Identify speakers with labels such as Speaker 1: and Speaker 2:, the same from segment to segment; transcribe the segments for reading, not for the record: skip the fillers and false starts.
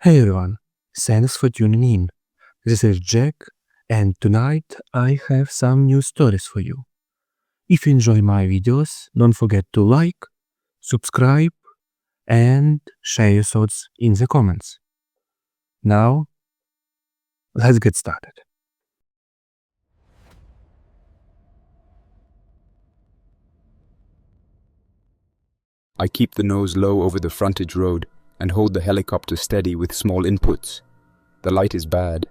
Speaker 1: Hey everyone, thanks for tuning in. This is Jack, and tonight I have some new stories for you. If you enjoy my videos, don't forget to like, subscribe, and share your thoughts in the comments. Now, let's get started.
Speaker 2: I keep the nose low over the frontage road and hold the helicopter steady with small inputs. The light is bad.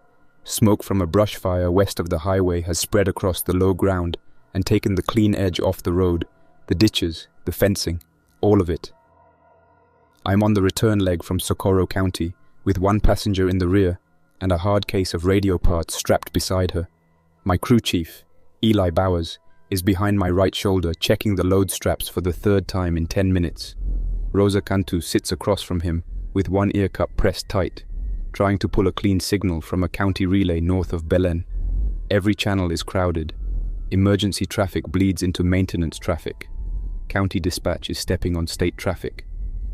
Speaker 2: Smoke from a brush fire west of the highway has spread across the low ground and taken the clean edge off the road, the ditches, the fencing, all of it. I'm on the return leg from Socorro County with one passenger in the rear and a hard case of radio parts strapped beside her. My crew chief, Eli Bowers, is behind my right shoulder checking the load straps for the third time in 10 minutes. Rosa Cantu sits across from him with one ear cup pressed tight, trying to pull a clean signal from a county relay north of Belen. Every channel is crowded. Emergency traffic bleeds into maintenance traffic. County dispatch is stepping on state traffic.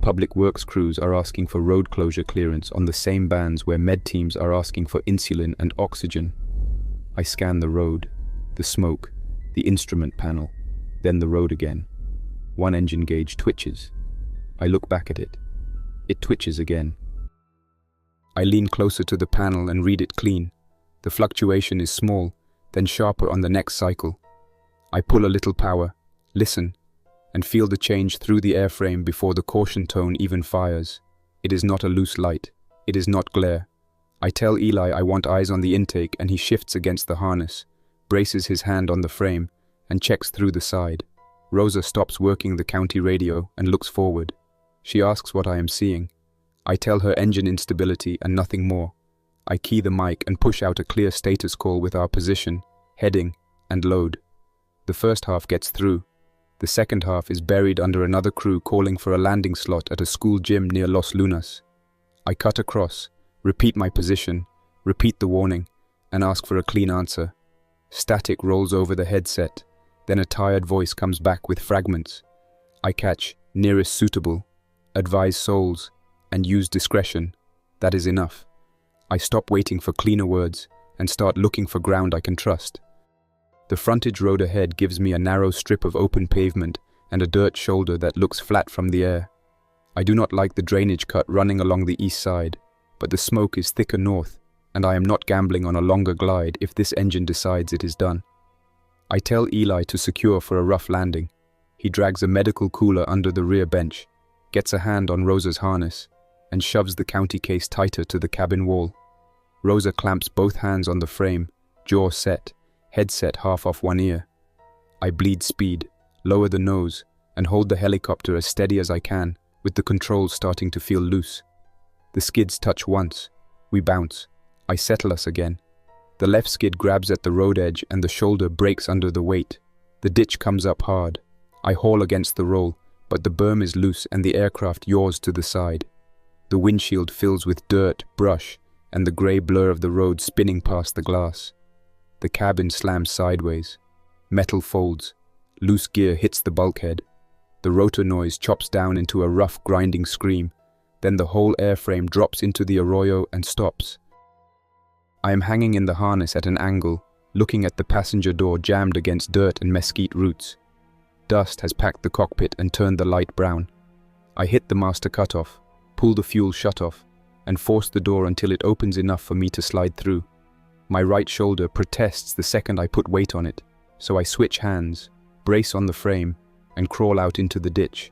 Speaker 2: Public works crews are asking for road closure clearance on the same bands where med teams are asking for insulin and oxygen. I scan the road, the smoke, the instrument panel, then the road again. One engine gauge twitches. I look back at it. It twitches again. I lean closer to the panel and read it clean. The fluctuation is small, then sharper on the next cycle. I pull a little power, listen, and feel the change through the airframe before the caution tone even fires. It is not a loose light. It is not glare. I tell Eli I want eyes on the intake and he shifts against the harness, braces his hand on the frame, and checks through the side. Rosa stops working the county radio and looks forward. She asks what I am seeing. I tell her engine instability and nothing more. I key the mic and push out a clear status call with our position, heading, and load. The first half gets through. The second half is buried under another crew calling for a landing slot at a school gym near Los Lunas. I cut across, repeat my position, repeat the warning, and ask for a clean answer. Static rolls over the headset, then a tired voice comes back with fragments. I catch nearest suitable, advise souls, and use discretion. That is enough. I stop waiting for cleaner words and start looking for ground I can trust. The frontage road ahead gives me a narrow strip of open pavement and a dirt shoulder that looks flat from the air. I do not like the drainage cut running along the east side, but the smoke is thicker north, and I am not gambling on a longer glide if this engine decides it is done. I tell Eli to secure for a rough landing. He drags a medical cooler under the rear bench, gets a hand on Rosa's harness, and shoves the county case tighter to the cabin wall. Rosa clamps both hands on the frame, jaw set, headset half off one ear. I bleed speed, lower the nose, and hold the helicopter as steady as I can, with the controls starting to feel loose. The skids touch once. We bounce. I settle us again. The left skid grabs at the road edge and the shoulder breaks under the weight. The ditch comes up hard. I haul against the roll, but the berm is loose and the aircraft yaws to the side. The windshield fills with dirt, brush, and the grey blur of the road spinning past the glass. The cabin slams sideways. Metal folds. Loose gear hits the bulkhead. The rotor noise chops down into a rough, grinding scream. Then the whole airframe drops into the arroyo and stops. I am hanging in the harness at an angle, looking at the passenger door jammed against dirt and mesquite roots. Dust has packed the cockpit and turned the light brown. I hit the master cutoff, pull the fuel shutoff, and force the door until it opens enough for me to slide through. My right shoulder protests the second I put weight on it, so I switch hands, brace on the frame, and crawl out into the ditch.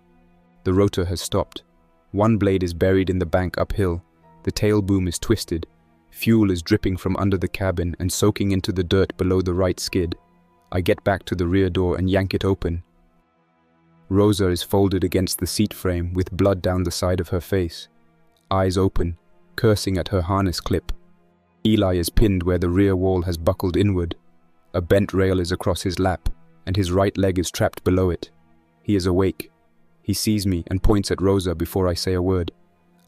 Speaker 2: The rotor has stopped. One blade is buried in the bank uphill. The tail boom is twisted. Fuel is dripping from under the cabin and soaking into the dirt below the right skid. I get back to the rear door and yank it open. Rosa is folded against the seat frame with blood down the side of her face. Eyes open, cursing at her harness clip. Eli is pinned where the rear wall has buckled inward. A bent rail is across his lap, and his right leg is trapped below it. He is awake. He sees me and points at Rosa before I say a word.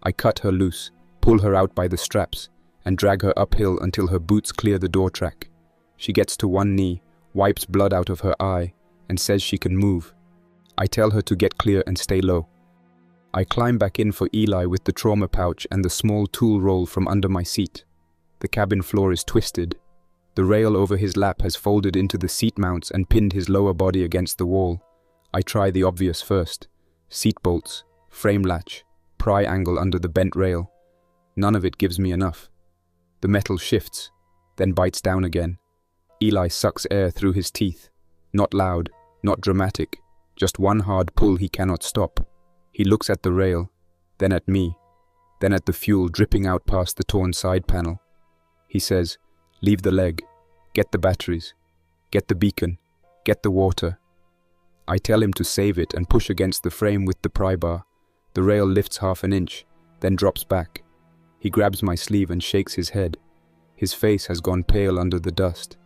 Speaker 2: I cut her loose, pull her out by the straps, and drag her uphill until her boots clear the door track. She gets to one knee, wipes blood out of her eye, and says she can move. I tell her to get clear and stay low. I climb back in for Eli with the trauma pouch and the small tool roll from under my seat. The cabin floor is twisted. The rail over his lap has folded into the seat mounts and pinned his lower body against the wall. I try the obvious first. Seat bolts, frame latch, pry angle under the bent rail. None of it gives me enough. The metal shifts, then bites down again. Eli sucks air through his teeth. Not loud, not dramatic, just one hard pull he cannot stop. He looks at the rail, then at me, then at the fuel dripping out past the torn side panel. He says, "Leave the leg, get the batteries, get the beacon, get the water." I tell him to save it and push against the frame with the pry bar. The rail lifts half an inch, then drops back. He grabs my sleeve and shakes his head. His face has gone pale under the dust.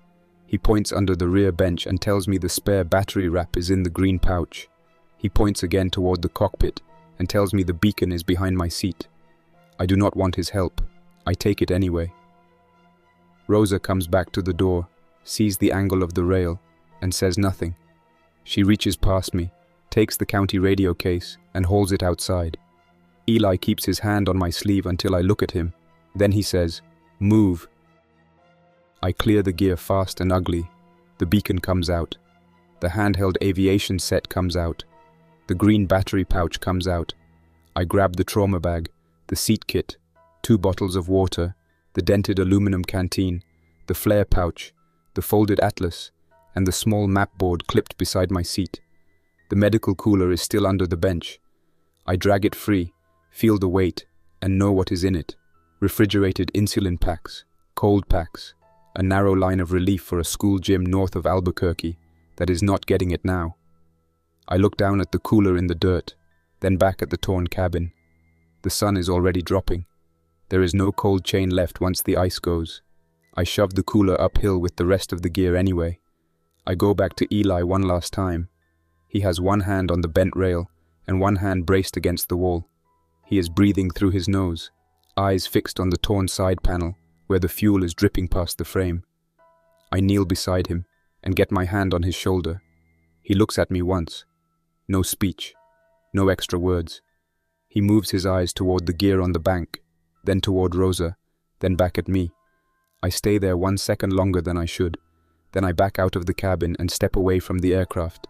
Speaker 2: He points under the rear bench and tells me the spare battery wrap is in the green pouch. He points again toward the cockpit and tells me the beacon is behind my seat. I do not want his help. I take it anyway. Rosa comes back to the door, sees the angle of the rail, and says nothing. She reaches past me, takes the county radio case, and holds it outside. Eli keeps his hand on my sleeve until I look at him. Then he says, "Move." I clear the gear fast and ugly. The beacon comes out. The handheld aviation set comes out. The green battery pouch comes out. I grab the trauma bag, the seat kit, 2 bottles of water, the dented aluminum canteen, the flare pouch, the folded atlas, and the small map board clipped beside my seat. The medical cooler is still under the bench. I drag it free, feel the weight, and know what is in it. Refrigerated insulin packs, cold packs, a narrow line of relief for a school gym north of Albuquerque that is not getting it now. I look down at the cooler in the dirt, then back at the torn cabin. The sun is already dropping. There is no cold chain left once the ice goes. I shove the cooler uphill with the rest of the gear anyway. I go back to Eli one last time. He has one hand on the bent rail and one hand braced against the wall. He is breathing through his nose, eyes fixed on the torn side panel where the fuel is dripping past the frame. I kneel beside him and get my hand on his shoulder. He looks at me once. No speech, no extra words. He moves his eyes toward the gear on the bank, then toward Rosa, then back at me. I stay there 1 second longer than I should. Then I back out of the cabin and step away from the aircraft.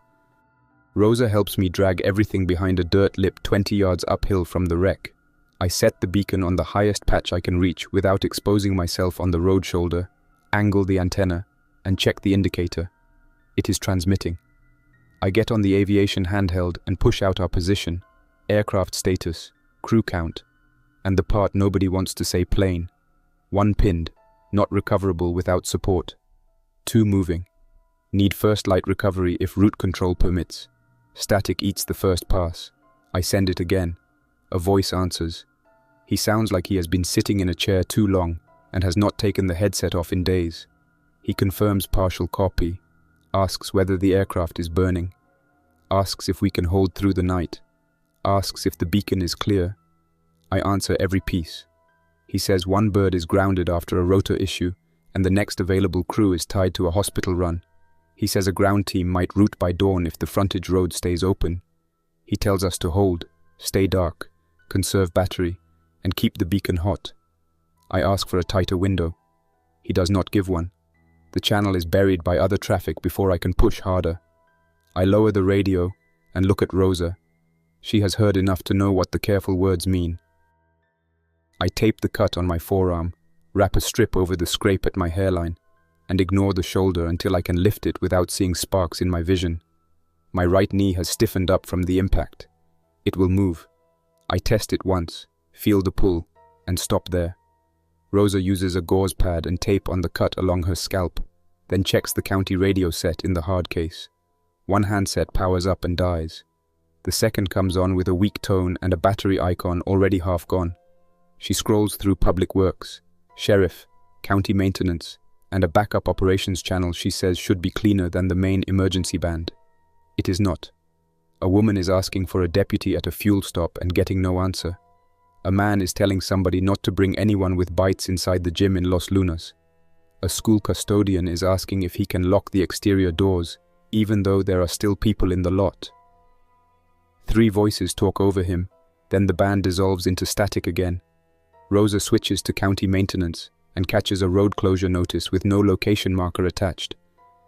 Speaker 2: Rosa helps me drag everything behind a dirt lip 20 yards uphill from the wreck. I set the beacon on the highest patch I can reach without exposing myself on the road shoulder, angle the antenna, and check the indicator. It is transmitting. I get on the aviation handheld and push out our position, aircraft status, crew count, and the part nobody wants to say plane. 1 pinned, not recoverable without support. 2 moving. Need first light recovery if route control permits. Static eats the first pass. I send it again. A voice answers. He sounds like he has been sitting in a chair too long and has not taken the headset off in days. He confirms partial copy, asks whether the aircraft is burning, asks if we can hold through the night, asks if the beacon is clear. I answer every piece. He says 1 bird is grounded after a rotor issue and the next available crew is tied to a hospital run. He says a ground team might route by dawn if the frontage road stays open. He tells us to hold, stay dark, conserve battery, and keep the beacon hot. I ask for a tighter window. He does not give one. The channel is buried by other traffic before I can push harder. I lower the radio and look at Rosa. She has heard enough to know what the careful words mean. I tape the cut on my forearm, wrap a strip over the scrape at my hairline, and ignore the shoulder until I can lift it without seeing sparks in my vision. My right knee has stiffened up from the impact. It will move. I test it once, feel the pull, and stop there. Rosa uses a gauze pad and tape on the cut along her scalp, then checks the county radio set in the hard case. 1 handset powers up and dies. The second comes on with a weak tone and a battery icon already half gone. She scrolls through public works, sheriff, county maintenance, and a backup operations channel she says should be cleaner than the main emergency band. It is not. A woman is asking for a deputy at a fuel stop and getting no answer. A man is telling somebody not to bring anyone with bites inside the gym in Los Lunas. A school custodian is asking if he can lock the exterior doors, even though there are still people in the lot. 3 voices talk over him, Then the band dissolves into static again. Rosa switches to county maintenance and catches a road closure notice with no location marker attached.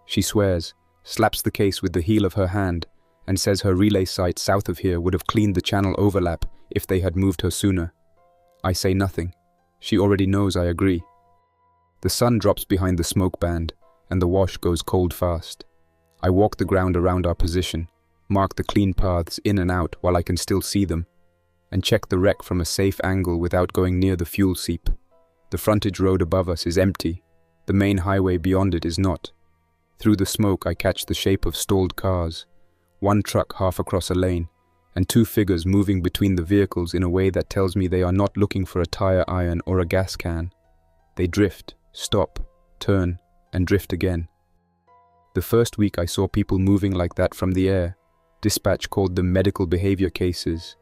Speaker 2: She swears, slaps the case with the heel of her hand, and says her relay site south of here would have cleaned the channel overlap if they had moved her sooner. I say nothing. She already knows I agree. The sun drops behind the smoke band, and the wash goes cold fast. I walk the ground around our position, mark the clean paths in and out while I can still see them, and check the wreck from a safe angle without going near the fuel seep. The frontage road above us is empty. The main highway beyond it is not. Through the smoke I catch the shape of stalled cars, one truck half across a lane, and two figures moving between the vehicles in a way that tells me they are not looking for a tire iron or a gas can. They drift, stop, turn, and drift again. The first week I saw people moving like that from the air. Dispatch called them medical behavior cases.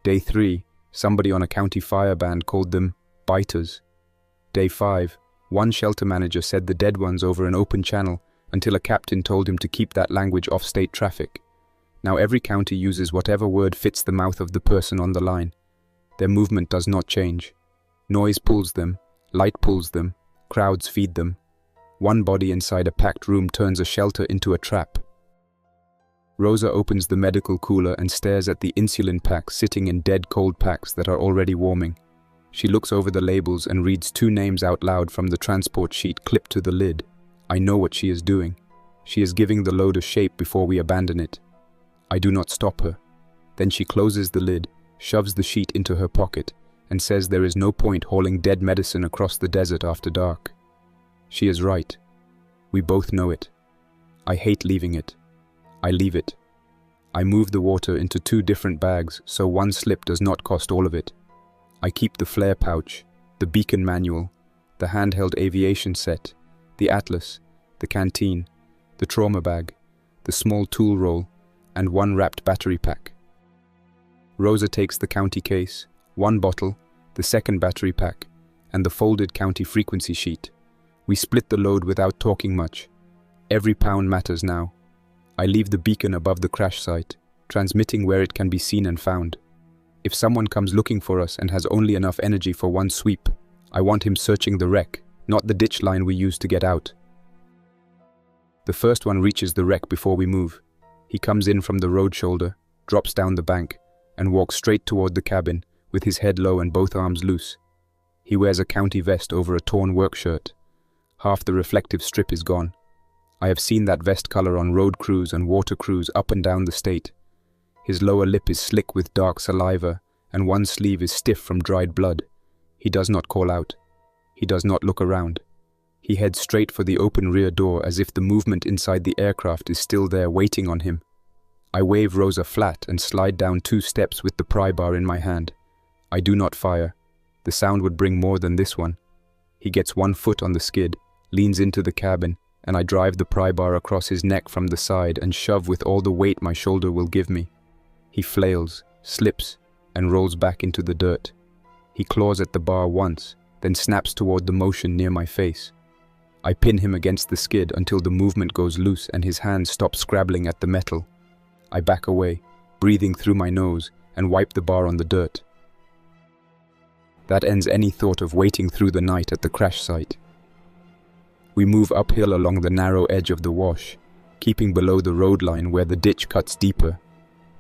Speaker 2: Day 3, somebody on a county fire band called them biters. Day 5, one shelter manager said the dead ones over an open channel until a captain told him to keep that language off state traffic. Now every county uses whatever word fits the mouth of the person on the line. Their movement does not change. Noise pulls them, light pulls them, crowds feed them. One body inside a packed room turns a shelter into a trap. Rosa opens the medical cooler and stares at the insulin packs sitting in dead cold packs that are already warming. She looks over the labels and reads 2 names out loud from the transport sheet clipped to the lid. I know what she is doing. She is giving the load a shape before we abandon it. I do not stop her. Then she closes the lid, shoves the sheet into her pocket, and says there is no point hauling dead medicine across the desert after dark. She is right. We both know it. I hate leaving it. I leave it. I move the water into 2 different bags so one slip does not cost all of it. I keep the flare pouch, the beacon manual, the handheld aviation set, the atlas, the canteen, the trauma bag, the small tool roll, and 1 wrapped battery pack. Rosa takes the county case, 1 bottle, the 2nd battery pack, and the folded county frequency sheet. We split the load without talking much. Every pound matters now. I leave the beacon above the crash site, transmitting where it can be seen and found. If someone comes looking for us and has only enough energy for 1 sweep, I want him searching the wreck, not the ditch line we used to get out. The first one reaches the wreck before we move. He comes in from the road shoulder, drops down the bank, and walks straight toward the cabin, with his head low and both arms loose. He wears a county vest over a torn work shirt. Half the reflective strip is gone. I have seen that vest color on road crews and water crews up and down the state. His lower lip is slick with dark saliva, and one sleeve is stiff from dried blood. He does not call out. He does not look around. He heads straight for the open rear door as if the movement inside the aircraft is still there waiting on him. I wave Rosa flat and slide down 2 steps with the pry bar in my hand. I do not fire. The sound would bring more than this one. He gets 1 foot on the skid, leans into the cabin, and I drive the pry bar across his neck from the side and shove with all the weight my shoulder will give me. He flails, slips, and rolls back into the dirt. He claws at the bar once, then snaps toward the motion near my face. I pin him against the skid until the movement goes loose and his hands stop scrabbling at the metal. I back away, breathing through my nose, and wipe the bar on the dirt. That ends any thought of waiting through the night at the crash site. We move uphill along the narrow edge of the wash, keeping below the road line where the ditch cuts deeper.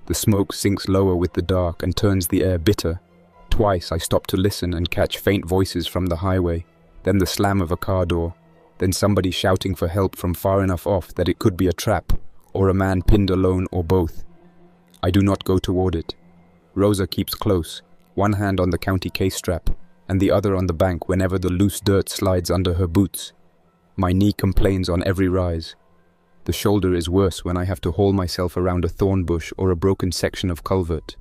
Speaker 2: The smoke sinks lower with the dark and turns the air bitter. Twice I stop to listen and catch faint voices from the highway, then the slam of a car door, then somebody shouting for help from far enough off that it could be a trap, or a man pinned alone, or both. I do not go toward it. Rosa keeps close, 1 hand on the county case strap, and the other on the bank whenever the loose dirt slides under her boots. My knee complains on every rise. The shoulder is worse when I have to haul myself around a thorn bush or a broken section of culvert.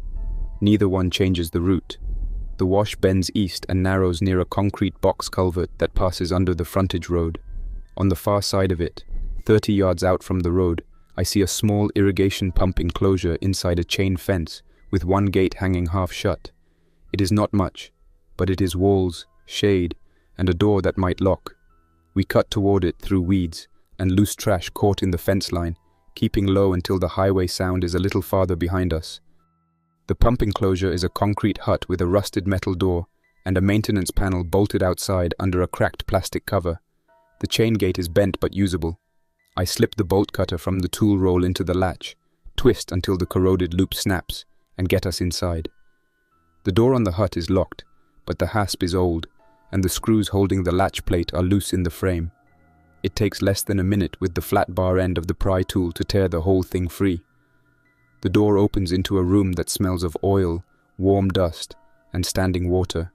Speaker 2: Neither one changes the route. The wash bends east and narrows near a concrete box culvert that passes under the frontage road. On the far side of it, 30 yards out from the road, I see a small irrigation pump enclosure inside a chain fence with 1 gate hanging half shut. It is not much, but it is walls, shade, and a door that might lock. We cut toward it through weeds and loose trash caught in the fence line, keeping low until the highway sound is a little farther behind us. The pump enclosure is a concrete hut with a rusted metal door and a maintenance panel bolted outside under a cracked plastic cover. The chain gate is bent but usable. I slip the bolt cutter from the tool roll into the latch, twist until the corroded loop snaps, and get us inside. The door on the hut is locked, but the hasp is old, and the screws holding the latch plate are loose in the frame. It takes less than a minute with the flat bar end of the pry tool to tear the whole thing free. The door opens into a room that smells of oil, warm dust, and standing water.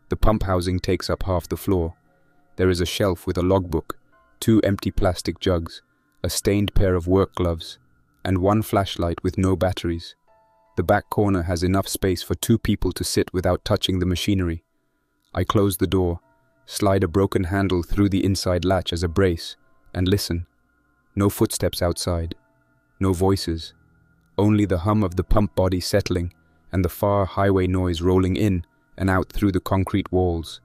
Speaker 2: The pump housing takes up half the floor. There is a shelf with a logbook, 2 empty plastic jugs, a stained pair of work gloves, and 1 flashlight with no batteries. The back corner has enough space for 2 people to sit without touching the machinery. I close the door, slide a broken handle through the inside latch as a brace, and listen. No footsteps outside. No voices. Only the hum of the pump body settling and the far highway noise rolling in and out through the concrete walls.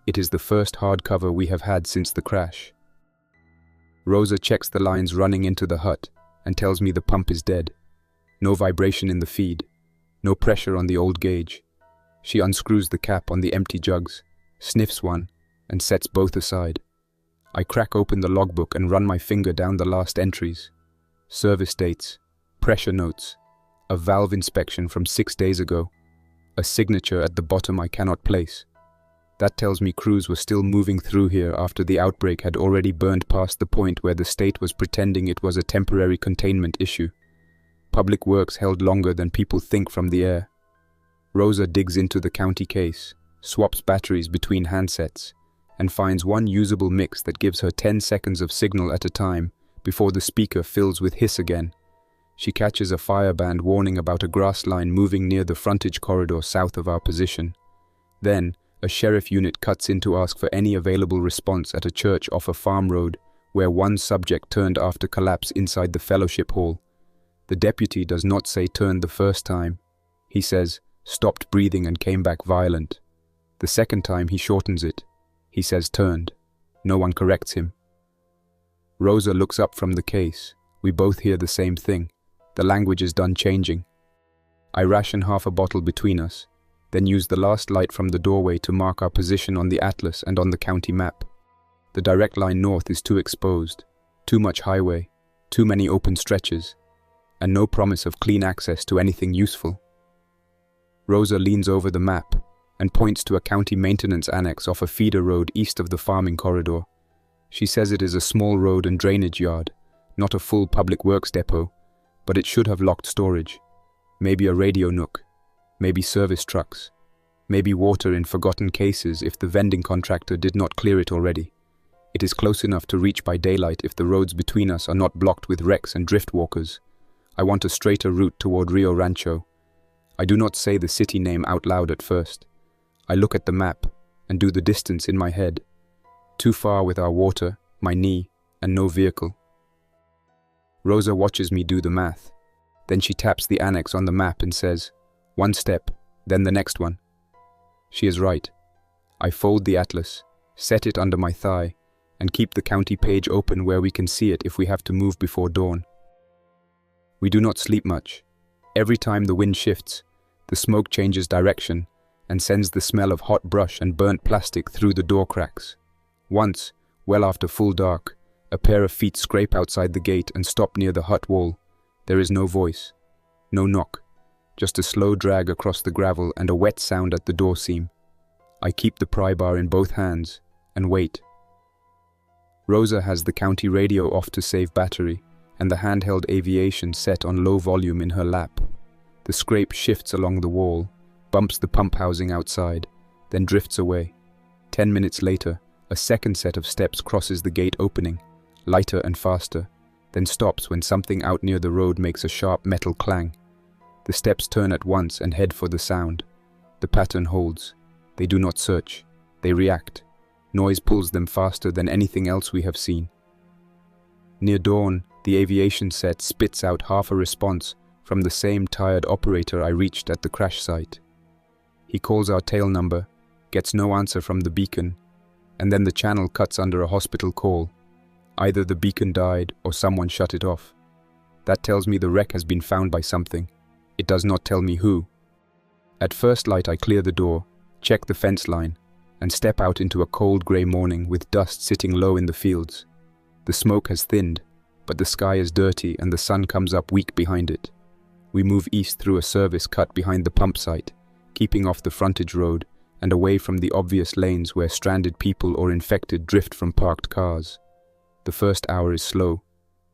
Speaker 2: It is the first hardcover we have had since the crash. Rosa checks the lines running into the hut and tells me the pump is dead. No vibration in the feed. No pressure on the old gauge. She unscrews the cap on the empty jugs, sniffs one, and sets both aside. I crack open the logbook and run my finger down the last entries. Service dates, pressure notes, a valve inspection from 6 days ago, a signature at the bottom I cannot place. That tells me crews were still moving through here after the outbreak had already burned past the point where the state was pretending it was a temporary containment issue. Public works held longer than people think from the air. Rosa digs into the county case, swaps batteries between handsets, and finds one usable mix that gives her 10 seconds of signal at a time before the speaker fills with hiss again. She catches a fireband warning about a grass line moving near the frontage corridor south of our position. Then, a sheriff unit cuts in to ask for any available response at a church off a farm road where one subject turned after collapse inside the fellowship hall. The deputy does not say turned the first time. He says, stopped breathing and came back violent. The second time he shortens it. He says turned. No one corrects him. Rosa looks up from the case. We both hear the same thing. The language is done changing. I ration half a bottle between us, then use the last light from the doorway to mark our position on the atlas and on the county map. The direct line north is too exposed, too much highway, too many open stretches, and no promise of clean access to anything useful. Rosa leans over the map and points to a county maintenance annex off a feeder road east of the farming corridor. She says it is a small road and drainage yard, not a full public works depot, but it should have locked storage. Maybe a radio nook, maybe service trucks, maybe water in forgotten cases if the vending contractor did not clear it already. It is close enough to reach by daylight if the roads between us are not blocked with wrecks and drift walkers. I want a straighter route toward Rio Rancho. I do not say the city name out loud at first. I look at the map and do the distance in my head. Too far with our water, my knee, and no vehicle. Rosa watches me do the math. Then she taps the annex on the map and says, 1 step, then the next one. She is right. I fold the atlas, set it under my thigh, and keep the county page open where we can see it if we have to move before dawn. We do not sleep much. Every time the wind shifts, the smoke changes direction and sends the smell of hot brush and burnt plastic through the door cracks. Once, well after full dark, a pair of feet scrape outside the gate and stop near the hut wall. There is no voice, no knock, just a slow drag across the gravel and a wet sound at the door seam. I keep the pry bar in both hands and wait. Rosa has the county radio off to save battery and the handheld aviation set on low volume in her lap. The scrape shifts along the wall, bumps the pump housing outside, then drifts away. 10 minutes later, a second set of steps crosses the gate opening, lighter and faster, then stops when something out near the road makes a sharp metal clang. The steps turn at once and head for the sound. The pattern holds. They do not search. They react. Noise pulls them faster than anything else we have seen. Near dawn, the aviation set spits out half a response from the same tired operator I reached at the crash site. He calls our tail number, gets no answer from the beacon, and then the channel cuts under a hospital call. Either the beacon died or someone shut it off. That tells me the wreck has been found by something. It does not tell me who. At first light I clear the door, check the fence line, and step out into a cold grey morning with dust sitting low in the fields. The smoke has thinned, but the sky is dirty and the sun comes up weak behind it. We move east through a service cut behind the pump site, keeping off the frontage road and away from the obvious lanes where stranded people or infected drift from parked cars. The first hour is slow.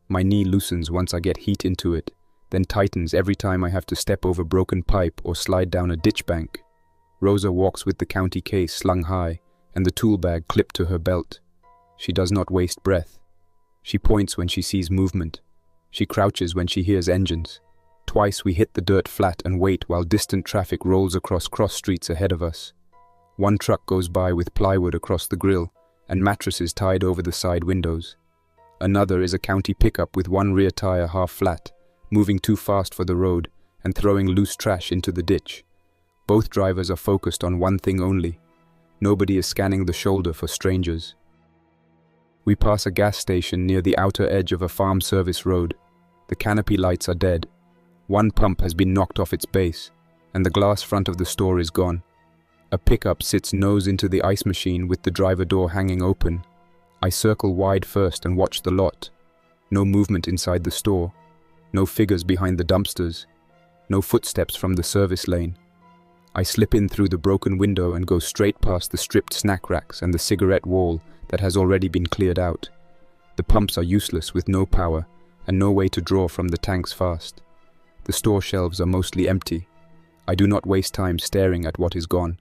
Speaker 2: My knee loosens once I get heat into it, then tightens every time I have to step over broken pipe or slide down a ditch bank. Rosa walks with the county case slung high and the tool bag clipped to her belt. She does not waste breath. She points when she sees movement. She crouches when she hears engines. Twice we hit the dirt flat and wait while distant traffic rolls across cross streets ahead of us. One truck goes by with plywood across the grille and mattresses tied over the side windows. Another is a county pickup with one rear tire half flat, moving too fast for the road and throwing loose trash into the ditch. Both drivers are focused on one thing only. Nobody is scanning the shoulder for strangers. We pass a gas station near the outer edge of a farm service road. The canopy lights are dead. One pump has been knocked off its base, and the glass front of the store is gone. A pickup sits nose into the ice machine with the driver door hanging open. I circle wide first and watch the lot. No movement inside the store. No figures behind the dumpsters. No footsteps from the service lane. I slip in through the broken window and go straight past the stripped snack racks and the cigarette wall that has already been cleared out. The pumps are useless with no power and no way to draw from the tanks fast. The store shelves are mostly empty. I do not waste time staring at what is gone.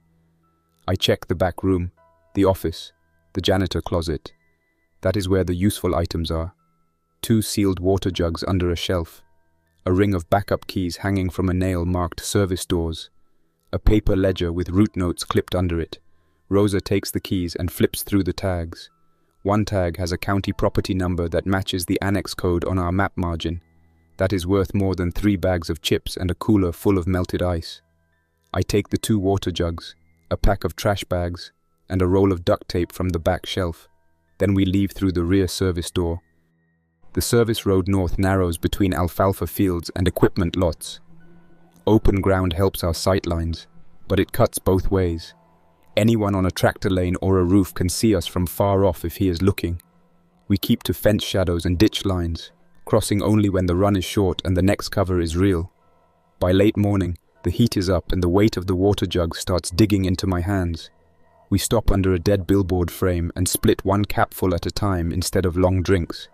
Speaker 2: I check the back room, the office, the janitor closet. That is where the useful items are. 2 sealed water jugs under a shelf. A ring of backup keys hanging from a nail marked service doors. A paper ledger with route notes clipped under it. Rosa takes the keys and flips through the tags. One tag has a county property number that matches the annex code on our map margin. That is worth more than 3 bags of chips and a cooler full of melted ice. I take the 2 water jugs, a pack of trash bags, and a roll of duct tape from the back shelf. Then we leave through the rear service door. The service road north narrows between alfalfa fields and equipment lots. Open ground helps our sight lines, but it cuts both ways. Anyone on a tractor lane or a roof can see us from far off if he is looking. We keep to fence shadows and ditch lines, crossing only when the run is short and the next cover is real. By late morning, the heat is up and the weight of the water jug starts digging into my hands. We stop under a dead billboard frame and split 1 capful at a time instead of long drinks.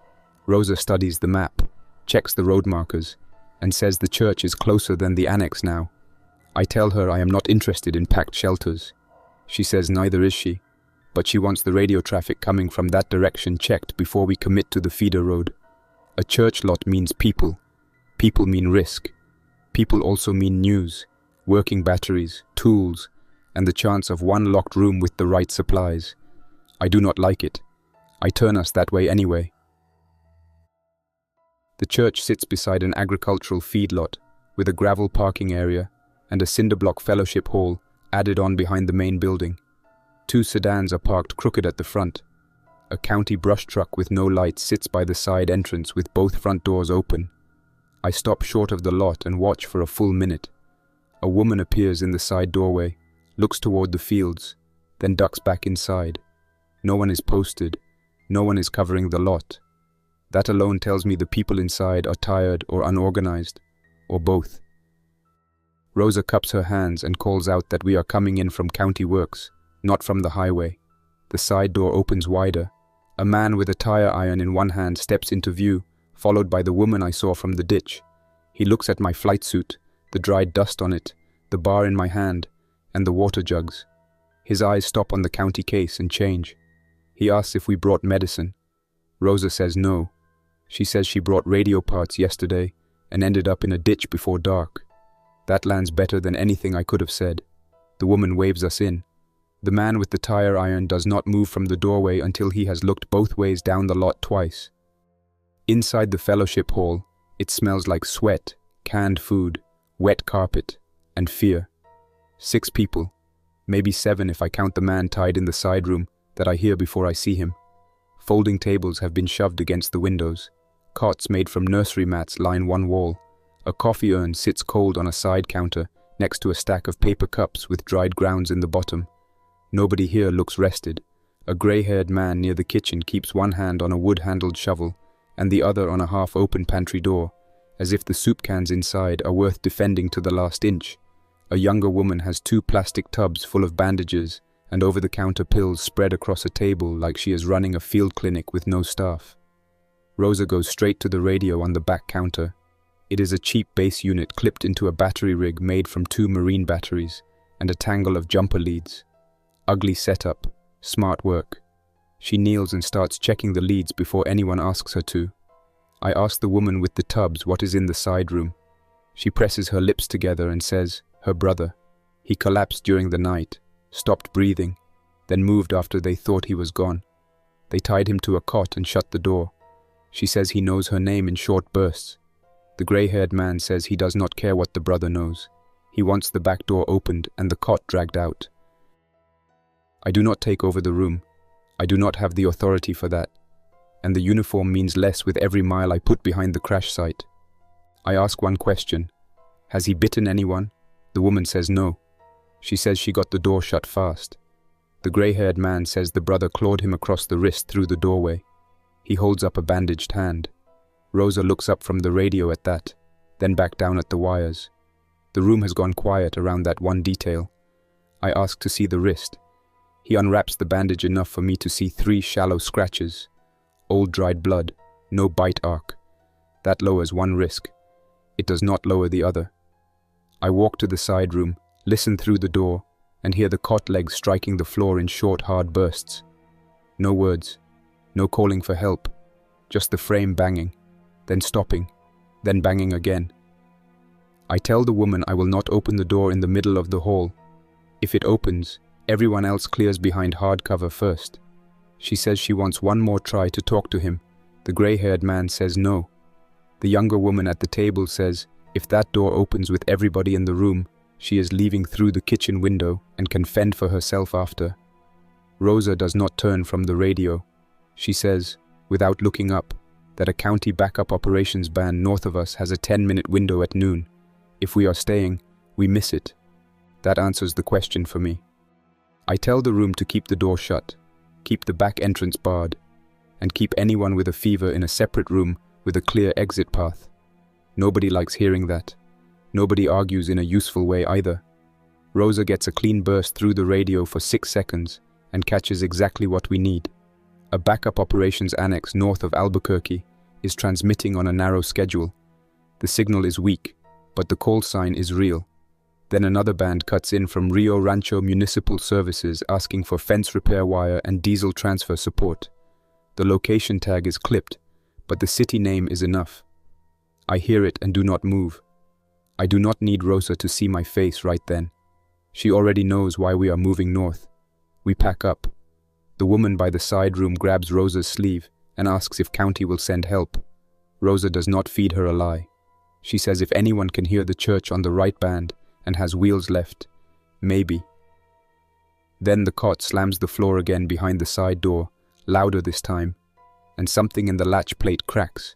Speaker 2: Rosa studies the map, checks the road markers, and says the church is closer than the annex now. I tell her I am not interested in packed shelters. She says neither is she, but she wants the radio traffic coming from that direction checked before we commit to the feeder road. A church lot means people. People mean risk. People also mean news, working batteries, tools, and the chance of one locked room with the right supplies. I do not like it. I turn us that way anyway. The church sits beside an agricultural feedlot with a gravel parking area and a cinder block fellowship hall added on behind the main building. 2 sedans are parked crooked at the front. A county brush truck with no lights sits by the side entrance with both front doors open. I stop short of the lot and watch for a full minute. A woman appears in the side doorway, looks toward the fields, then ducks back inside. No one is posted. No one is covering the lot. That alone tells me the people inside are tired or unorganized, or both. Rosa cups her hands and calls out that we are coming in from county works, not from the highway. The side door opens wider. A man with a tire iron in one hand steps into view, followed by the woman I saw from the ditch. He looks at my flight suit, the dried dust on it, the bar in my hand, and the water jugs. His eyes stop on the county case and change. He asks if we brought medicine. Rosa says no. She says she brought radio parts yesterday and ended up in a ditch before dark. That lands better than anything I could have said. The woman waves us in. The man with the tire iron does not move from the doorway until he has looked both ways down the lot twice. Inside the fellowship hall, it smells like sweat, canned food, wet carpet, and fear. 6 people, maybe 7 if I count the man tied in the side room that I hear before I see him. Folding tables have been shoved against the windows. Cots made from nursery mats line one wall. A coffee urn sits cold on a side counter, next to a stack of paper cups with dried grounds in the bottom. Nobody here looks rested. A grey-haired man near the kitchen keeps one hand on a wood-handled shovel and the other on a half-open pantry door, as if the soup cans inside are worth defending to the last inch. A younger woman has 2 plastic tubs full of bandages and over-the-counter pills spread across a table like she is running a field clinic with no staff. Rosa goes straight to the radio on the back counter. It is a cheap base unit clipped into a battery rig made from 2 marine batteries and a tangle of jumper leads. Ugly setup, smart work. She kneels and starts checking the leads before anyone asks her to. I ask the woman with the tubs what is in the side room. She presses her lips together and says, her brother. He collapsed during the night, stopped breathing, then moved after they thought he was gone. They tied him to a cot and shut the door. She says he knows her name in short bursts. The grey-haired man says he does not care what the brother knows. He wants the back door opened and the cot dragged out. I do not take over the room. I do not have the authority for that. And the uniform means less with every mile I put behind the crash site. I ask one question. Has he bitten anyone? The woman says no. She says she got the door shut fast. The grey-haired man says the brother clawed him across the wrist through the doorway. He holds up a bandaged hand. Rosa looks up from the radio at that, then back down at the wires. The room has gone quiet around that one detail. I ask to see the wrist. He unwraps the bandage enough for me to see 3 shallow scratches. Old dried blood, no bite arc. That lowers one risk. It does not lower the other. I walk to the side room, listen through the door, and hear the cot legs striking the floor in short, hard bursts. No words, no calling for help, just the frame banging, then stopping, then banging again. I tell the woman I will not open the door in the middle of the hall. If it opens, everyone else clears behind hardcover first. She says she wants one more try to talk to him. The grey-haired man says no. The younger woman at the table says if that door opens with everybody in the room, she is leaving through the kitchen window and can fend for herself after. Rosa does not turn from the radio. She says, without looking up, that a county backup operations band north of us has a 10-minute window at noon. If we are staying, we miss it. That answers the question for me. I tell the room to keep the door shut, keep the back entrance barred, and keep anyone with a fever in a separate room with a clear exit path. Nobody likes hearing that. Nobody argues in a useful way either. Rosa gets a clean burst through the radio for 6 seconds and catches exactly what we need. A backup operations annex north of Albuquerque is transmitting on a narrow schedule. The signal is weak, but the call sign is real. Then another band cuts in from Rio Rancho Municipal Services asking for fence repair wire and diesel transfer support. The location tag is clipped, but the city name is enough. I hear it and do not move. I do not need Rosa to see my face right then. She already knows why we are moving north. We pack up. The woman by the side room grabs Rosa's sleeve and asks if county will send help. Rosa does not feed her a lie. She says if anyone can hear the church on the right band and has wheels left, maybe. Then the cot slams the floor again behind the side door, louder this time, and something in the latch plate cracks.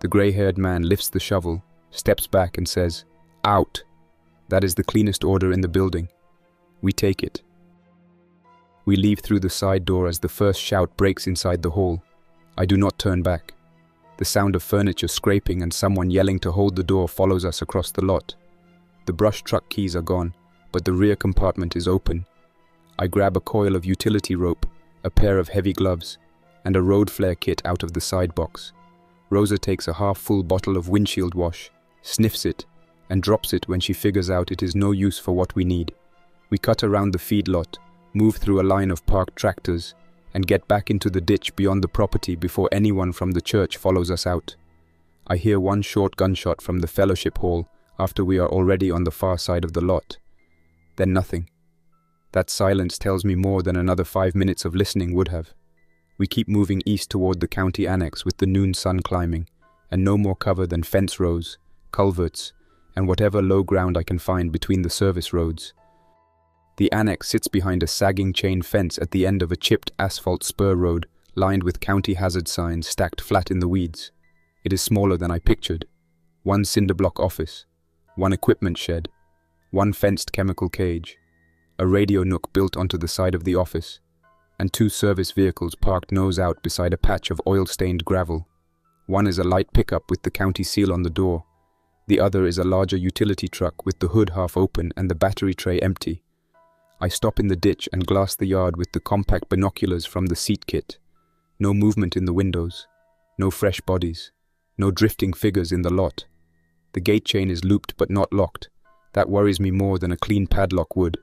Speaker 2: The grey-haired man lifts the shovel, steps back and says, "Out!" That is the cleanest order in the building. We take it. We leave through the side door as the first shout breaks inside the hall. I do not turn back. The sound of furniture scraping and someone yelling to hold the door follows us across the lot. The brush truck keys are gone, but the rear compartment is open. I grab a coil of utility rope, a pair of heavy gloves, and a road flare kit out of the side box. Rosa takes a half-full bottle of windshield wash, sniffs it, and drops it when she figures out it is no use for what we need. We cut around the feedlot, move through a line of parked tractors, and get back into the ditch beyond the property before anyone from the church follows us out. I hear one short gunshot from the fellowship hall after we are already on the far side of the lot. Then nothing. That silence tells me more than another 5 minutes of listening would have. We keep moving east toward the county annex with the noon sun climbing, and no more cover than fence rows, culverts, and whatever low ground I can find between the service roads. The annex sits behind a sagging chain fence at the end of a chipped asphalt spur road lined with county hazard signs stacked flat in the weeds. It is smaller than I pictured. One cinder block office, one equipment shed, one fenced chemical cage, a radio nook built onto the side of the office, and two service vehicles parked nose out beside a patch of oil-stained gravel. One is a light pickup with the county seal on the door. The other is a larger utility truck with the hood half open and the battery tray empty. I stop in the ditch and glass the yard with the compact binoculars from the seat kit. No movement in the windows. No fresh bodies. No drifting figures in the lot. The gate chain is looped but not locked. That worries me more than a clean padlock would.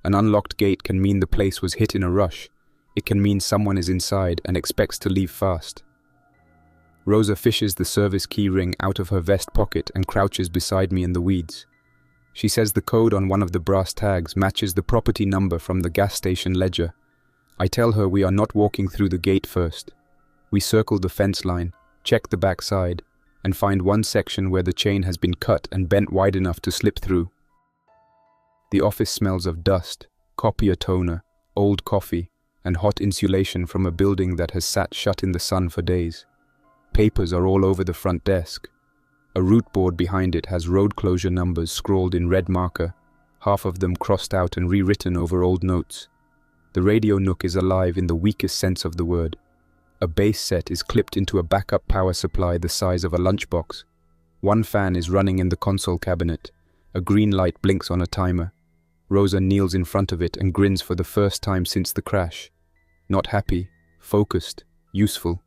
Speaker 2: An unlocked gate can mean the place was hit in a rush. It can mean someone is inside and expects to leave fast. Rosa fishes the service key ring out of her vest pocket and crouches beside me in the weeds. She says the code on one of the brass tags matches the property number from the gas station ledger. I tell her we are not walking through the gate first. We circle the fence line, check the back side, and find one section where the chain has been cut and bent wide enough to slip through. The office smells of dust, copier toner, old coffee, and hot insulation from a building that has sat shut in the sun for days. Papers are all over the front desk. A route board behind it has road closure numbers scrawled in red marker, half of them crossed out and rewritten over old notes. The radio nook is alive in the weakest sense of the word. A base set is clipped into a backup power supply the size of a lunchbox. One fan is running in the console cabinet. A green light blinks on a timer. Rosa kneels in front of it and grins for the first time since the crash. Not happy, focused, useful.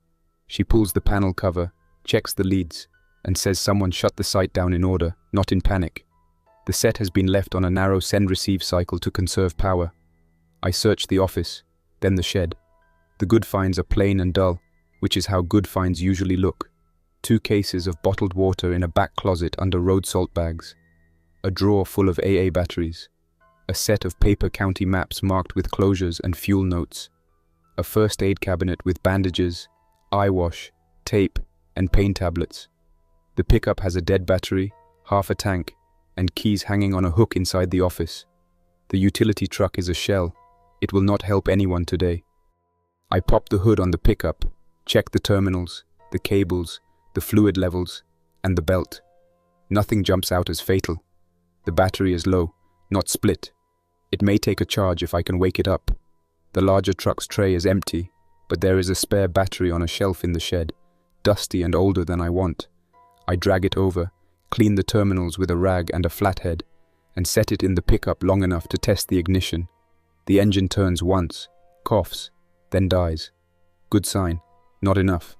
Speaker 2: She pulls the panel cover, checks the leads, and says someone shut the site down in order, not in panic. The set has been left on a narrow send-receive cycle to conserve power. I search the office, then the shed. The good finds are plain and dull, which is how good finds usually look. 2 cases of bottled water in a back closet under road salt bags. A drawer full of AA batteries. A set of paper county maps marked with closures and fuel notes. A first aid cabinet with bandages, eye wash, tape, and pain tablets. The pickup has a dead battery, half a tank, and keys hanging on a hook inside the office. The utility truck is a shell. It will not help anyone today. I pop the hood on the pickup, check the terminals, the cables, the fluid levels, and the belt. Nothing jumps out as fatal. The battery is low, not split. It may take a charge if I can wake it up. The larger truck's tray is empty, but there is a spare battery on a shelf in the shed, dusty and older than I want. I drag it over, clean the terminals with a rag and a flathead, and set it in the pickup long enough to test the ignition. The engine turns once, coughs, then dies. Good sign, not enough.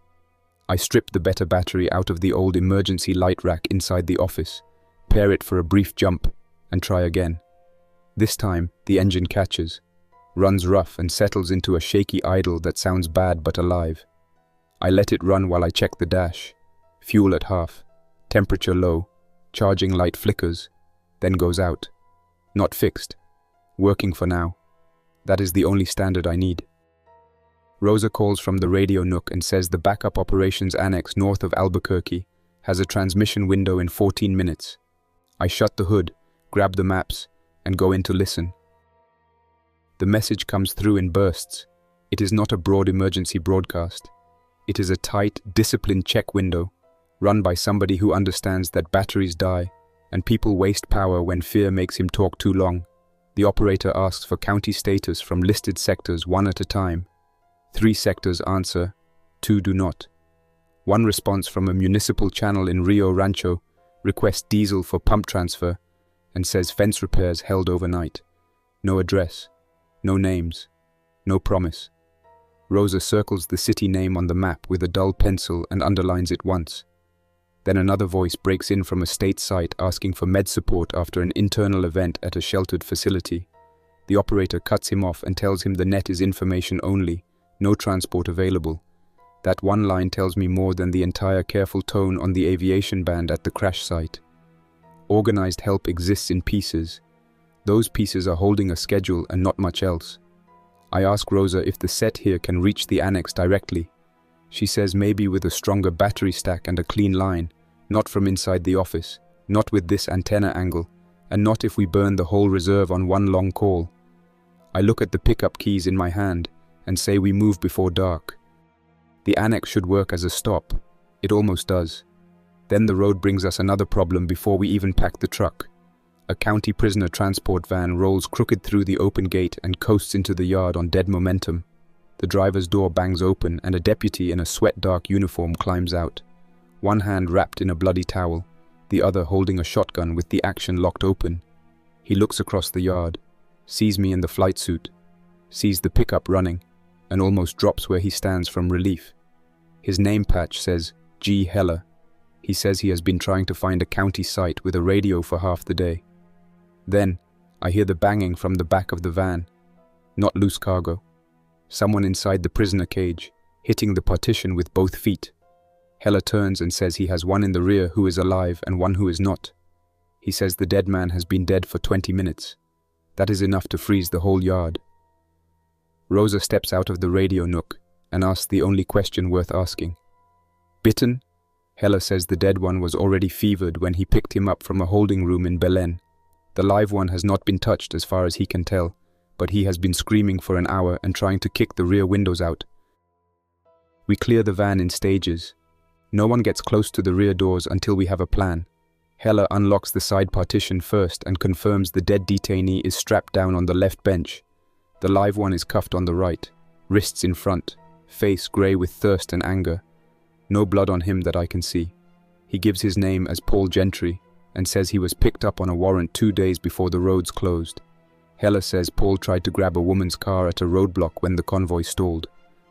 Speaker 2: I strip the better battery out of the old emergency light rack inside the office, pair it for a brief jump, and try again. This time, the engine catches, runs rough and settles into a shaky idle that sounds bad but alive. I let it run while I check the dash. Fuel at half, temperature low, charging light flickers, then goes out. Not fixed. Working for now. That is the only standard I need. Rosa calls from the radio nook and says the backup operations annex north of Albuquerque has a transmission window in 14 minutes. I shut the hood, grab the maps, and go in to listen. The message comes through in bursts. It is not a broad emergency broadcast. It is a tight, disciplined check window, run by somebody who understands that batteries die and people waste power when fear makes him talk too long. The operator asks for county status from listed sectors one at a time. 3 sectors answer, 2 do not. One response from a municipal channel in Rio Rancho requests diesel for pump transfer and says fence repairs held overnight. No address, no names, no promise. Rosa circles the city name on the map with a dull pencil and underlines it once. Then another voice breaks in from a state site asking for med support after an internal event at a sheltered facility. The operator cuts him off and tells him the net is information only, no transport available. That one line tells me more than the entire careful tone on the aviation band at the crash site. Organized help exists in pieces. Those pieces are holding a schedule and not much else. I ask Rosa if the set here can reach the annex directly. She says maybe with a stronger battery stack and a clean line, not from inside the office, not with this antenna angle, and not if we burn the whole reserve on one long call. I look at the pickup keys in my hand and say we move before dark. The annex should work as a stop. It almost does. Then the road brings us another problem before we even pack the truck. A county prisoner transport van rolls crooked through the open gate and coasts into the yard on dead momentum. The driver's door bangs open and a deputy in a sweat-dark uniform climbs out. One hand wrapped in a bloody towel, the other holding a shotgun with the action locked open. He looks across the yard, sees me in the flight suit, sees the pickup running, and almost drops where he stands from relief. His name patch says, G. Hela. He says he has been trying to find a county site with a radio for half the day. Then, I hear the banging from the back of the van. Not loose cargo. Someone inside the prisoner cage, hitting the partition with both feet. Hela turns and says he has one in the rear who is alive and one who is not. He says the dead man has been dead for 20 minutes. That is enough to freeze the whole yard. Rosa steps out of the radio nook and asks the only question worth asking. Bitten? Hela says the dead one was already fevered when he picked him up from a holding room in Belen. The live one has not been touched as far as he can tell, but he has been screaming for an hour and trying to kick the rear windows out. We clear the van in stages. No one gets close to the rear doors until we have a plan. Hela unlocks the side partition first and confirms the dead detainee is strapped down on the left bench. The live one is cuffed on the right, wrists in front, face grey with thirst and anger. No blood on him that I can see. He gives his name as Paul Gentry and says he was picked up on a warrant 2 days before the roads closed. Hela says Paul tried to grab a woman's car at a roadblock when the convoy stalled.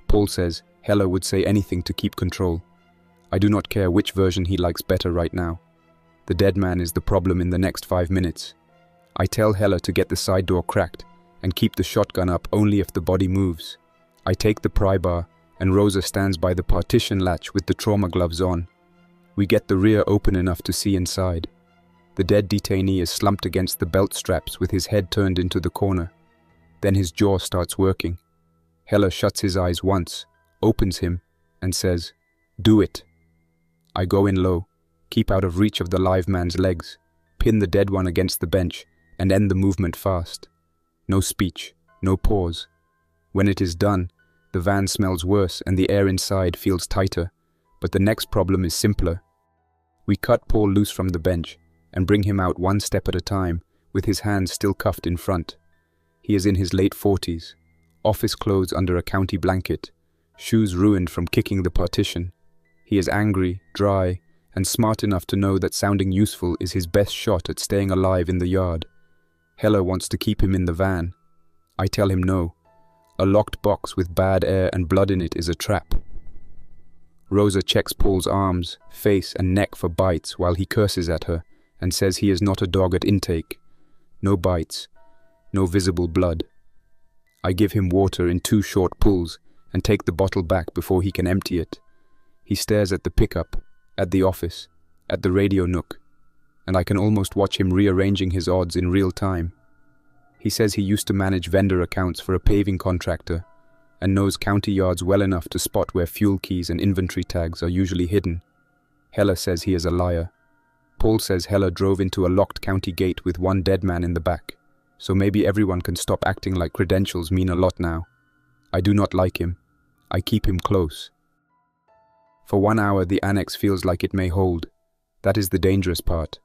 Speaker 2: Paul says Hela would say anything to keep control. I do not care which version he likes better right now. The dead man is the problem in the next 5 minutes. I tell Hela to get the side door cracked and keep the shotgun up only if the body moves. I take the pry bar and Rosa stands by the partition latch with the trauma gloves on. We get the rear open enough to see inside. The dead detainee is slumped against the belt straps with his head turned into the corner. Then his jaw starts working. Hela shuts his eyes once, opens him, and says, "Do it." I go in low, keep out of reach of the live man's legs, pin the dead one against the bench, and end the movement fast. No speech, no pause. When it is done, the van smells worse and the air inside feels tighter, but the next problem is simpler. We cut Paul loose from the bench and bring him out one step at a time, with his hands still cuffed in front. He is in his late 40s, office clothes under a county blanket, shoes ruined from kicking the partition. He is angry, dry, and smart enough to know that sounding useful is his best shot at staying alive in the yard. Hela wants to keep him in the van. I tell him no. A locked box with bad air and blood in it is a trap. Rosa checks Paul's arms, face, and neck for bites while he curses at her and says he is not a dog at intake. No bites, no visible blood. I give him water in 2 short pulls and take the bottle back before he can empty it. He stares at the pickup, at the office, at the radio nook, and I can almost watch him rearranging his odds in real time. He says he used to manage vendor accounts for a paving contractor and knows county yards well enough to spot where fuel keys and inventory tags are usually hidden. Hela says he is a liar. Paul says Hela drove into a locked county gate with one dead man in the back, so maybe everyone can stop acting like credentials mean a lot now. I do not like him. I keep him close. For 1 hour the annex feels like it may hold. That is the dangerous part.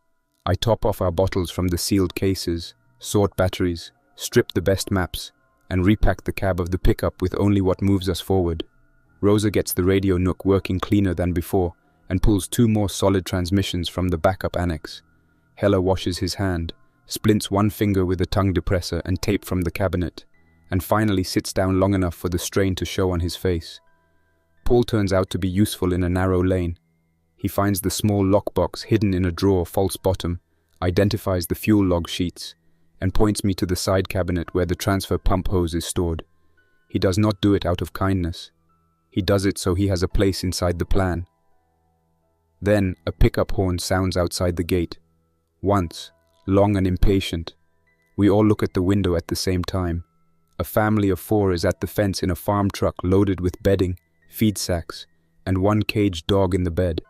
Speaker 2: I top off our bottles from the sealed cases, sort batteries, strip the best maps, and repack the cab of the pickup with only what moves us forward. Rosa gets the radio nook working cleaner than before and pulls 2 more solid transmissions from the backup annex. Hela washes his hand, splints one finger with a tongue depressor and tape from the cabinet, and finally sits down long enough for the strain to show on his face. Paul turns out to be useful in a narrow lane. He finds the small lockbox hidden in a drawer false bottom, identifies the fuel log sheets, and points me to the side cabinet where the transfer pump hose is stored. He does not do it out of kindness. He does it so he has a place inside the plan. Then a pickup horn sounds outside the gate. Once, long and impatient. We all look at the window at the same time. A family of 4 is at the fence in a farm truck loaded with bedding, feed sacks, and one caged dog in the bed.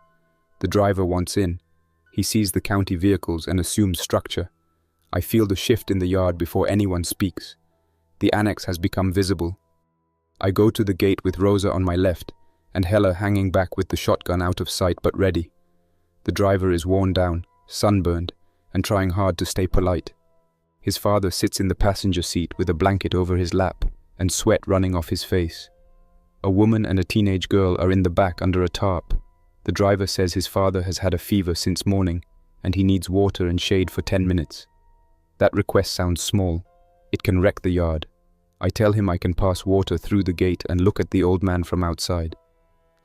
Speaker 2: The driver wants in. He sees the county vehicles and assumes structure. I feel the shift in the yard before anyone speaks. The annex has become visible. I go to the gate with Rosa on my left, and Hela hanging back with the shotgun out of sight but ready. The driver is worn down, sunburned, and trying hard to stay polite. His father sits in the passenger seat with a blanket over his lap and sweat running off his face. A woman and a teenage girl are in the back under a tarp. The driver says his father has had a fever since morning and he needs water and shade for 10 minutes. That request sounds small. It can wreck the yard. I tell him I can pass water through the gate and look at the old man from outside.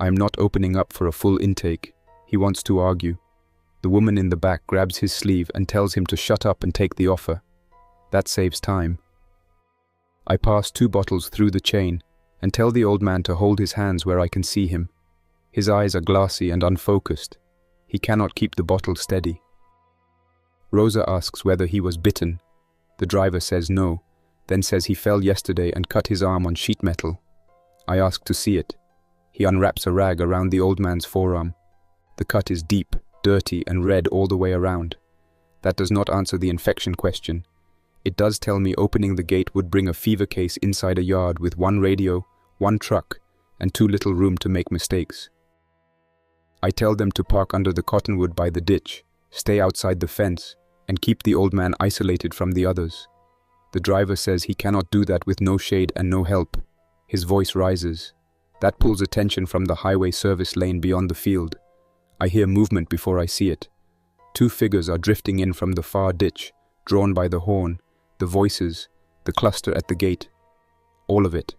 Speaker 2: I am not opening up for a full intake. He wants to argue. The woman in the back grabs his sleeve and tells him to shut up and take the offer. That saves time. I pass 2 bottles through the chain and tell the old man to hold his hands where I can see him. His eyes are glassy and unfocused. He cannot keep the bottle steady. Rosa asks whether he was bitten. The driver says no, then says he fell yesterday and cut his arm on sheet metal. I ask to see it. He unwraps a rag around the old man's forearm. The cut is deep, dirty, and red all the way around. That does not answer the infection question. It does tell me opening the gate would bring a fever case inside a yard with 1 radio, 1 truck, and too little room to make mistakes. I tell them to park under the cottonwood by the ditch, stay outside the fence, and keep the old man isolated from the others. The driver says he cannot do that with no shade and no help. His voice rises. That pulls attention from the highway service lane beyond the field. I hear movement before I see it. 2 figures are drifting in from the far ditch, drawn by the horn, the voices, the cluster at the gate. All of it.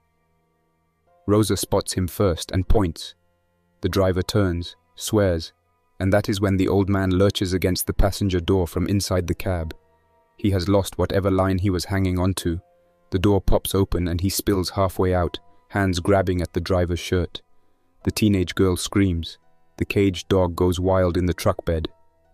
Speaker 2: Rosa spots him first and points. The driver turns, swears, and that is when the old man lurches against the passenger door from inside the cab. He has lost whatever line he was hanging onto. The door pops open and he spills halfway out, hands grabbing at the driver's shirt. The teenage girl screams. The caged dog goes wild in the truck bed.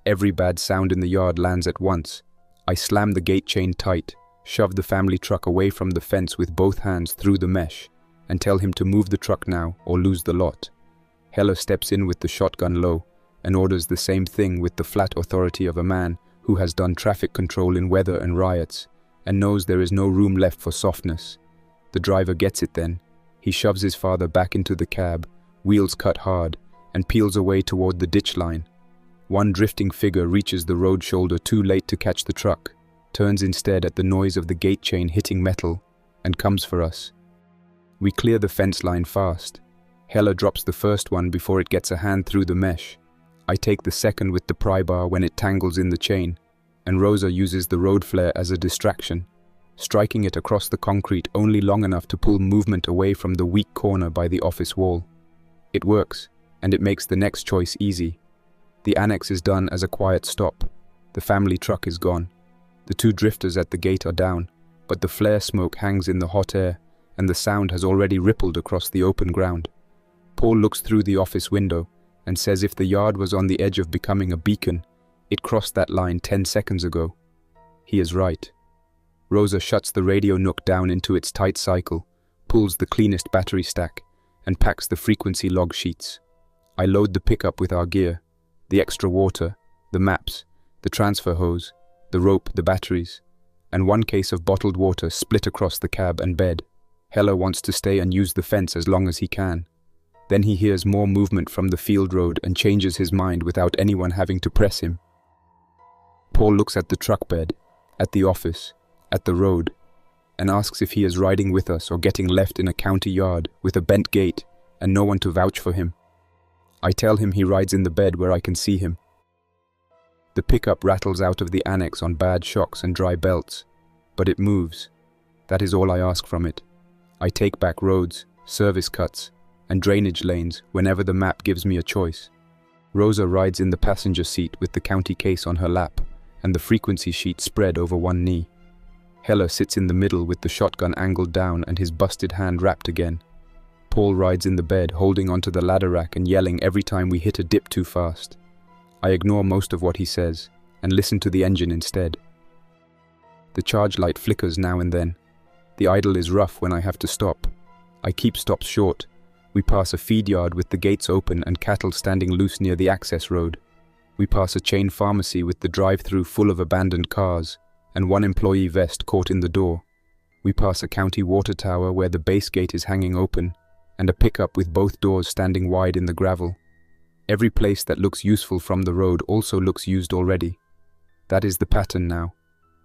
Speaker 2: Every bad sound in the yard lands at once. I slam the gate chain tight, shove the family truck away from the fence with both hands through the mesh, and tell him to move the truck now or lose the lot. Hela steps in with the shotgun low and orders the same thing with the flat authority of a man who has done traffic control in weather and riots and knows there is no room left for softness. The driver gets it then. He shoves his father back into the cab, wheels cut hard, and peels away toward the ditch line. 1 drifting figure reaches the road shoulder too late to catch the truck, turns instead at the noise of the gate chain hitting metal, and comes for us. We clear the fence line fast. Hela drops the first one before it gets a hand through the mesh. I take the second with the pry bar when it tangles in the chain, and Rosa uses the road flare as a distraction, striking it across the concrete only long enough to pull movement away from the weak corner by the office wall. It works, and it makes the next choice easy. The annex is done as a quiet stop. The family truck is gone. The 2 drifters at the gate are down, but the flare smoke hangs in the hot air, and the sound has already rippled across the open ground. Paul looks through the office window and says if the yard was on the edge of becoming a beacon, it crossed that line 10 seconds ago. He is right. Rosa shuts the radio nook down into its tight cycle, pulls the cleanest battery stack, and packs the frequency log sheets. I load the pickup with our gear, the extra water, the maps, the transfer hose, the rope, the batteries, and 1 case of bottled water split across the cab and bed. Hela wants to stay and use the fence as long as he can. Then he hears more movement from the field road and changes his mind without anyone having to press him. Paul looks at the truck bed, at the office, at the road, and asks if he is riding with us or getting left in a county yard with a bent gate and no one to vouch for him. I tell him he rides in the bed where I can see him. The pickup rattles out of the annex on bad shocks and dry belts, but it moves. That is all I ask from it. I take back roads, service cuts, and drainage lanes whenever the map gives me a choice. Rosa rides in the passenger seat with the county case on her lap and the frequency sheet spread over 1 knee. Hela sits in the middle with the shotgun angled down and his busted hand wrapped again. Paul rides in the bed holding onto the ladder rack and yelling every time we hit a dip too fast. I ignore most of what he says and listen to the engine instead. The charge light flickers now and then. The idle is rough when I have to stop. I keep stops short. We pass a feed yard with the gates open and cattle standing loose near the access road. We pass a chain pharmacy with the drive-through full of abandoned cars and 1 employee vest caught in the door. We pass a county water tower where the base gate is hanging open and a pickup with both doors standing wide in the gravel. Every place that looks useful from the road also looks used already. That is the pattern now.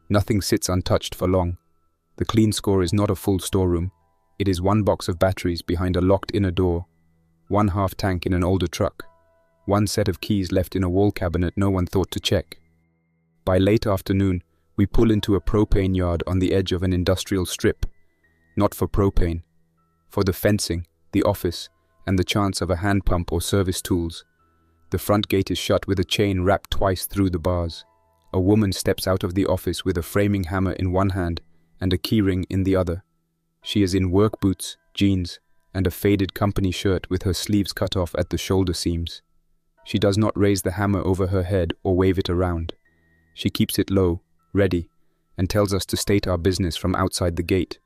Speaker 2: Nothing sits untouched for long. The clean score is not a full storeroom. It is one box of batteries behind a locked inner door, one half tank in an older truck, one set of keys left in a wall cabinet no one thought to check. By late afternoon, we pull into a propane yard on the edge of an industrial strip. Not for propane. For the fencing, the office, and the chance of a hand pump or service tools. The front gate is shut with a chain wrapped twice through the bars. A woman steps out of the office with a framing hammer in one hand and a keyring in the other. She is in work boots, jeans, and a faded company shirt with her sleeves cut off at the shoulder seams. She does not raise the hammer over her head or wave it around. She keeps it low, ready, and tells us to state our business from outside the gate.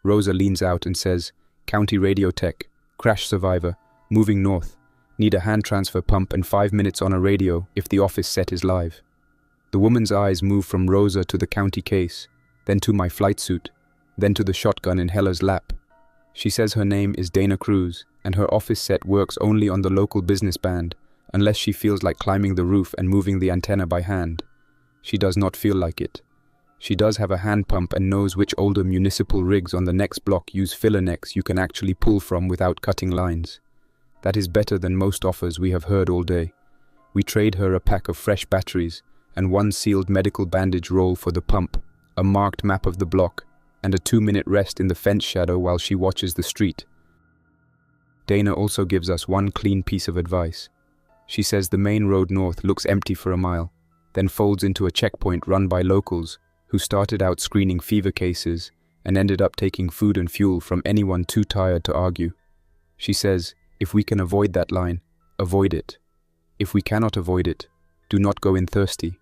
Speaker 2: Rosa leans out and says, "County radio tech, crash survivor, moving north, need a hand transfer pump and 5 minutes on a radio if the office set is live." The woman's eyes move from Rosa to the county case, then to my flight suit, then to the shotgun in Hela's lap. She says her name is Dana Cruz, and her office set works only on the local business band, unless she feels like climbing the roof and moving the antenna by hand. She does not feel like it. She does have a hand pump and knows which older municipal rigs on the next block use filler necks you can actually pull from without cutting lines. That is better than most offers we have heard all day. We trade her a pack of fresh batteries and one sealed medical bandage roll for the pump, a marked map of the block, and a 2-minute rest in the fence shadow while she watches the street. Dana also gives us one clean piece of advice. She says the main road north looks empty for a mile, then folds into a checkpoint run by locals who started out screening fever cases and ended up taking food and fuel from anyone too tired to argue. She says, if we can avoid that line, avoid it. If we cannot avoid it, do not go in thirsty.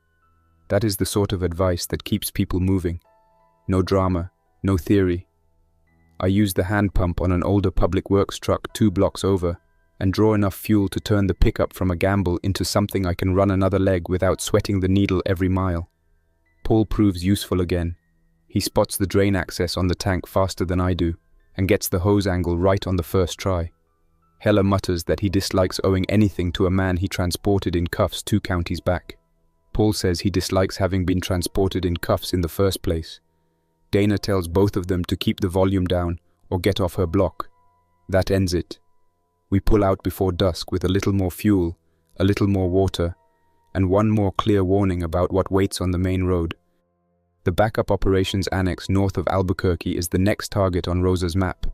Speaker 2: That is the sort of advice that keeps people moving. No drama, no theory. I use the hand pump on an older public works truck 2 blocks over and draw enough fuel to turn the pickup from a gamble into something I can run another leg without sweating the needle every mile. Paul proves useful again. He spots the drain access on the tank faster than I do and gets the hose angle right on the first try. Hela mutters that he dislikes owing anything to a man he transported in cuffs 2 counties back. Paul says he dislikes having been transported in cuffs in the first place. Dana tells both of them to keep the volume down or get off her block. That ends it. We pull out before dusk with a little more fuel, a little more water, and one more clear warning about what waits on the main road. The backup operations annex north of Albuquerque is the next target on Rosa's map,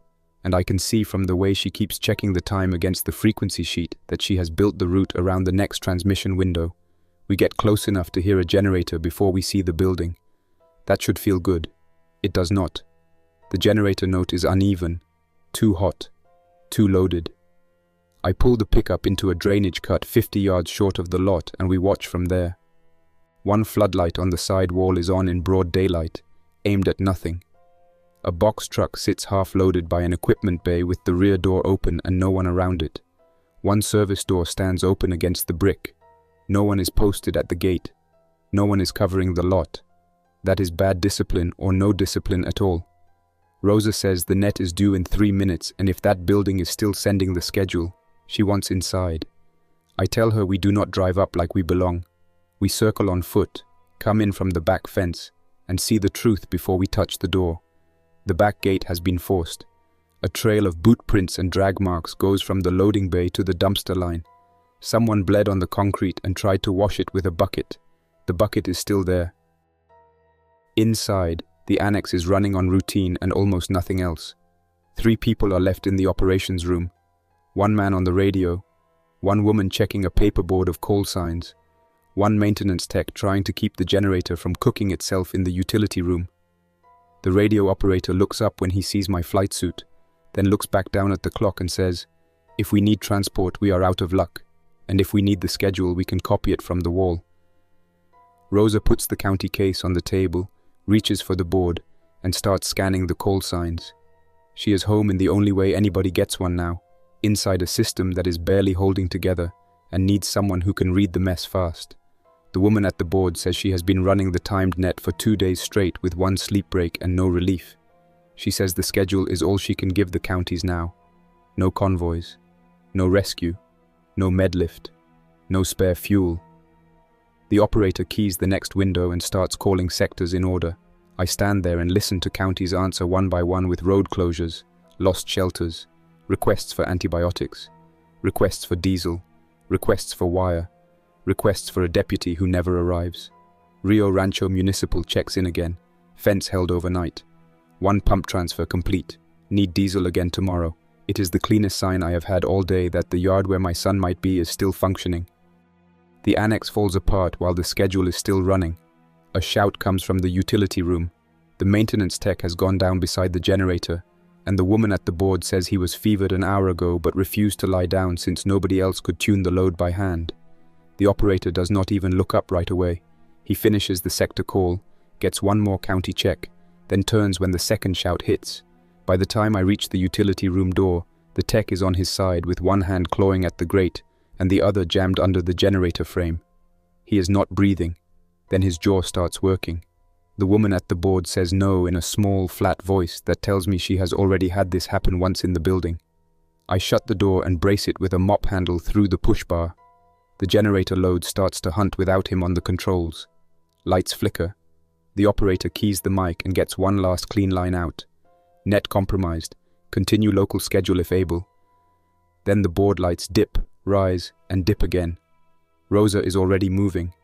Speaker 2: and I can see from the way she keeps checking the time against the frequency sheet that she has built the route around the next transmission window. We get close enough to hear a generator before we see the building. That should feel good. It does not. The generator note is uneven, too hot, too loaded. I pull the pickup into a drainage cut 50 yards short of the lot and we watch from there. One floodlight on the side wall is on in broad daylight, aimed at nothing. A box truck sits half-loaded by an equipment bay with the rear door open and no one around it. One service door stands open against the brick. No one is posted at the gate. No one is covering the lot. That is bad discipline or no discipline at all. Rosa says the net is due in 3 minutes and if that building is still sending the schedule, she wants inside. I tell her we do not drive up like we belong. We circle on foot, come in from the back fence, and see the truth before we touch the door. The back gate has been forced. A trail of boot prints and drag marks goes from the loading bay to the dumpster line. Someone bled on the concrete and tried to wash it with a bucket. The bucket is still there. Inside, the annex is running on routine and almost nothing else. 3 people are left in the operations room. 1 man on the radio. 1 woman checking a paperboard of call signs. 1 maintenance tech trying to keep the generator from cooking itself in the utility room. The radio operator looks up when he sees my flight suit, then looks back down at the clock and says, "If we need transport, we are out of luck. And if we need the schedule, we can copy it from the wall." Rosa puts the county case on the table, reaches for the board, and starts scanning the call signs. She is home in the only way anybody gets one now, inside a system that is barely holding together and needs someone who can read the mess fast. The woman at the board says she has been running the timed net for 2 days straight with 1 sleep break and no relief. She says the schedule is all she can give the counties now. No convoys, no rescue, no medlift, no spare fuel. The operator keys the next window and starts calling sectors in order. I stand there and listen to counties answer one by one with road closures, lost shelters, requests for antibiotics, requests for diesel, requests for wire, requests for a deputy who never arrives. Rio Rancho Municipal checks in again, fence held overnight. 1 pump transfer complete, need diesel again tomorrow. It is the cleanest sign I have had all day that the yard where my son might be is still functioning. The annex falls apart while the schedule is still running. A shout comes from the utility room. The maintenance tech has gone down beside the generator, and the woman at the board says he was fevered an hour ago but refused to lie down since nobody else could tune the load by hand. The operator does not even look up right away. He finishes the sector call, gets 1 more county check, then turns when the second shout hits. By the time I reach the utility room door, the tech is on his side with 1 hand clawing at the grate and the other jammed under the generator frame. He is not breathing. Then his jaw starts working. The woman at the board says no in a small, flat voice that tells me she has already had this happen once in the building. I shut the door and brace it with a mop handle through the push bar. The generator load starts to hunt without him on the controls. Lights flicker. The operator keys the mic and gets 1 last clean line out. Net compromised. Continue local schedule if able. Then the board lights dip, rise, and dip again. Rosa is already moving.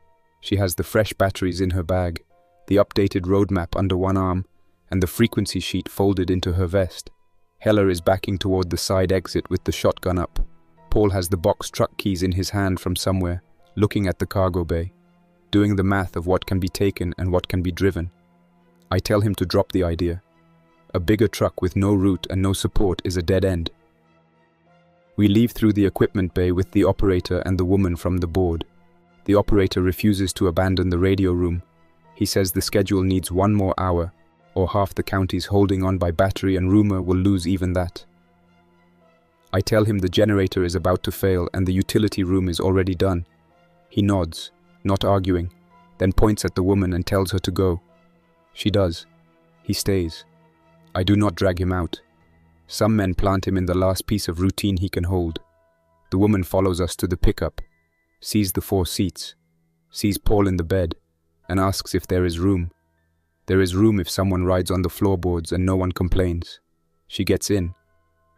Speaker 2: She has the fresh batteries in her bag, the updated roadmap under 1 arm, and the frequency sheet folded into her vest. Hela is backing toward the side exit with the shotgun up. Paul has the box truck keys in his hand from somewhere, looking at the cargo bay, doing the math of what can be taken and what can be driven. I tell him to drop the idea. A bigger truck with no route and no support is a dead end. We leave through the equipment bay with the operator and the woman from the board. The operator refuses to abandon the radio room. He says the schedule needs 1 more hour, or half the counties holding on by battery and rumor will lose even that. I tell him the generator is about to fail and the utility room is already done. He nods, not arguing, then points at the woman and tells her to go. She does. He stays. I do not drag him out. Some men plant him in the last piece of routine he can hold. The woman follows us to the pickup, sees the 4 seats, sees Paul in the bed, and asks if there is room. There is room if someone rides on the floorboards and no one complains. She gets in.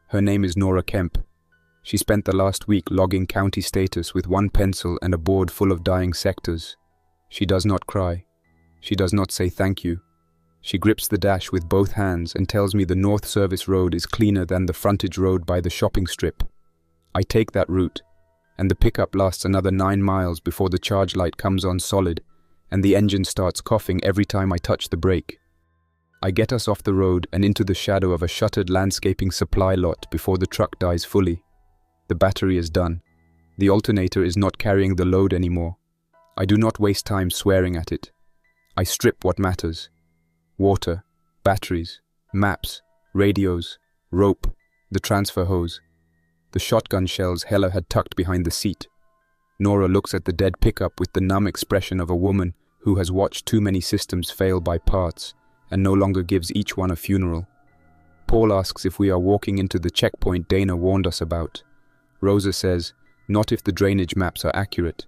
Speaker 2: Her name is Nora Kemp. She spent the last week logging county status with 1 pencil and a board full of dying sectors. She does not cry. She does not say thank you. She grips the dash with both hands and tells me the North Service Road is cleaner than the frontage road by the shopping strip. I take that route, and the pickup lasts another 9 miles before the charge light comes on solid, and the engine starts coughing every time I touch the brake. I get us off the road and into the shadow of a shuttered landscaping supply lot before the truck dies fully. The battery is done. The alternator is not carrying the load anymore. I do not waste time swearing at it. I strip what matters. Water, batteries, maps, radios, rope, the transfer hose. The shotgun shells Hela had tucked behind the seat. Nora looks at the dead pickup with the numb expression of a woman who has watched too many systems fail by parts and no longer gives each one a funeral. Paul asks if we are walking into the checkpoint Dana warned us about. Rosa says, not if the drainage maps are accurate.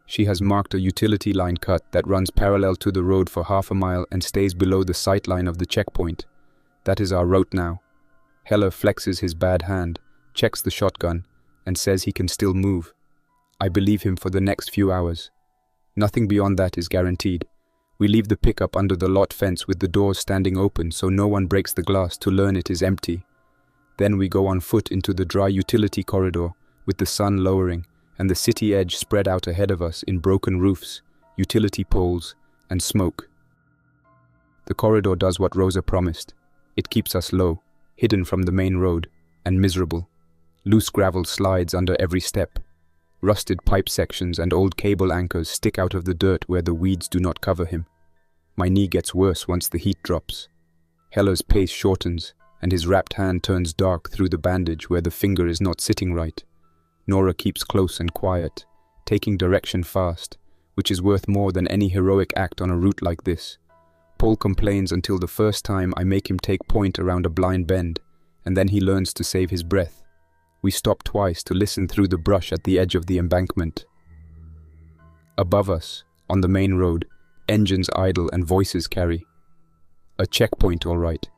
Speaker 2: She has marked a utility line cut that runs parallel to the road for half a mile and stays below the sight line of the checkpoint. That is our route now. Hela flexes his bad hand, checks the shotgun, and says he can still move. I believe him for the next few hours. Nothing beyond that is guaranteed. We leave the pickup under the lot fence with the doors standing open so no one breaks the glass to learn it is empty. Then we go on foot into the dry utility corridor with the sun lowering and the city edge spread out ahead of us in broken roofs, utility poles, and smoke. The corridor does what Rosa promised. It keeps us low, hidden from the main road, and miserable. Loose gravel slides under every step. Rusted pipe sections and old cable anchors stick out of the dirt where the weeds do not cover him. My knee gets worse once the heat drops. Hela's pace shortens, and his wrapped hand turns dark through the bandage where the finger is not sitting right. Nora keeps close and quiet, taking direction fast, which is worth more than any heroic act on a route like this. Paul complains until the first time I make him take point around a blind bend, and then he learns to save his breath. We stop twice to listen through the brush at the edge of the embankment. Above us, On the main road, engines idle and voices carry. A checkpoint, all right.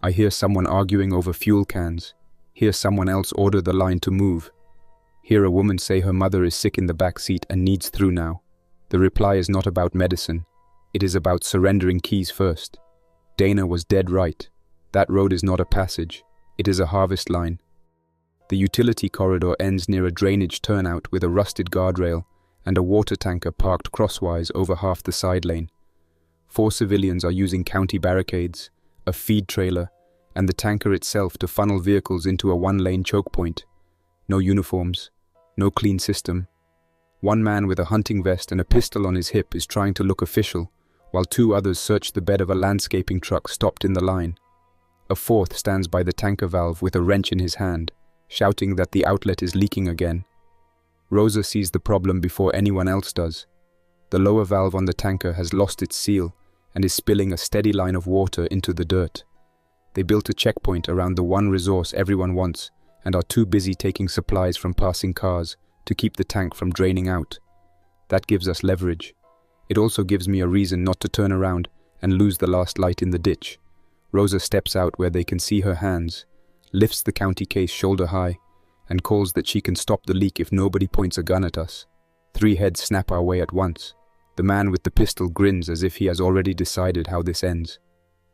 Speaker 2: I hear someone arguing over fuel cans. Hear someone else order the line to move. Hear a woman say her mother is sick in the back seat and needs through now. The reply is not about medicine. It is about surrendering keys first. Dana was dead right. That road is not a passage. It is a harvest line. The utility corridor ends near a drainage turnout with a rusted guardrail and a water tanker parked crosswise over half the side lane. 4 civilians are using county barricades, a feed trailer, and the tanker itself to funnel vehicles into a 1-lane choke point. No uniforms, no clean system. One man with a hunting vest and a pistol on his hip is trying to look official, while 2 others search the bed of a landscaping truck stopped in the line. A 4th stands by the tanker valve with a wrench in his hand, shouting that the outlet is leaking again. Rosa sees the problem before anyone else does. The lower valve on the tanker has lost its seal and is spilling a steady line of water into the dirt. They built a checkpoint around the one resource everyone wants and are too busy taking supplies from passing cars to keep the tank from draining out. That gives us leverage. It also gives me a reason not to turn around and lose the last light in the ditch. Rosa steps out where they can see her hands, lifts the county case shoulder high, and calls that she can stop the leak if nobody points a gun at us. 3 heads snap our way at once. The man with the pistol grins as if he has already decided how this ends.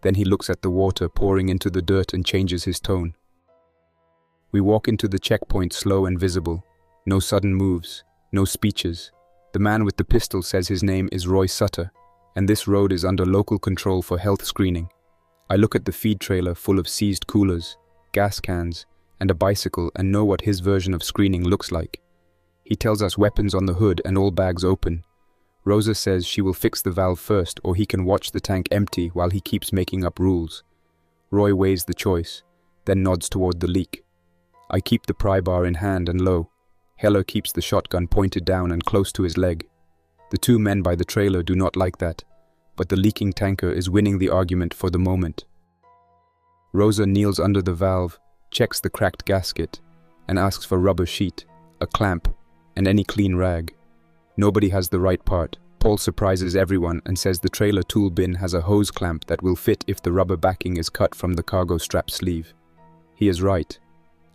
Speaker 2: Then he looks at the water pouring into the dirt and changes his tone. We walk into the checkpoint slow and visible. No sudden moves, no speeches. The man with the pistol says his name is Roy Sutter, and this road is under local control for health screening. I look at the feed trailer full of seized coolers, gas cans, and a bicycle and know what his version of screening looks like. He tells us weapons on the hood and all bags open. Rosa says she will fix the valve first or he can watch the tank empty while he keeps making up rules. Roy weighs the choice, then nods toward the leak. I keep the pry bar in hand and low. Hela keeps the shotgun pointed down and close to his leg. The 2 men by the trailer do not like that, but the leaking tanker is winning the argument for the moment. Rosa kneels under the valve, checks the cracked gasket, and asks for rubber sheet, a clamp, and any clean rag. Nobody has the right part. Paul surprises everyone and says the trailer tool bin has a hose clamp that will fit if the rubber backing is cut from the cargo strap sleeve. He is right.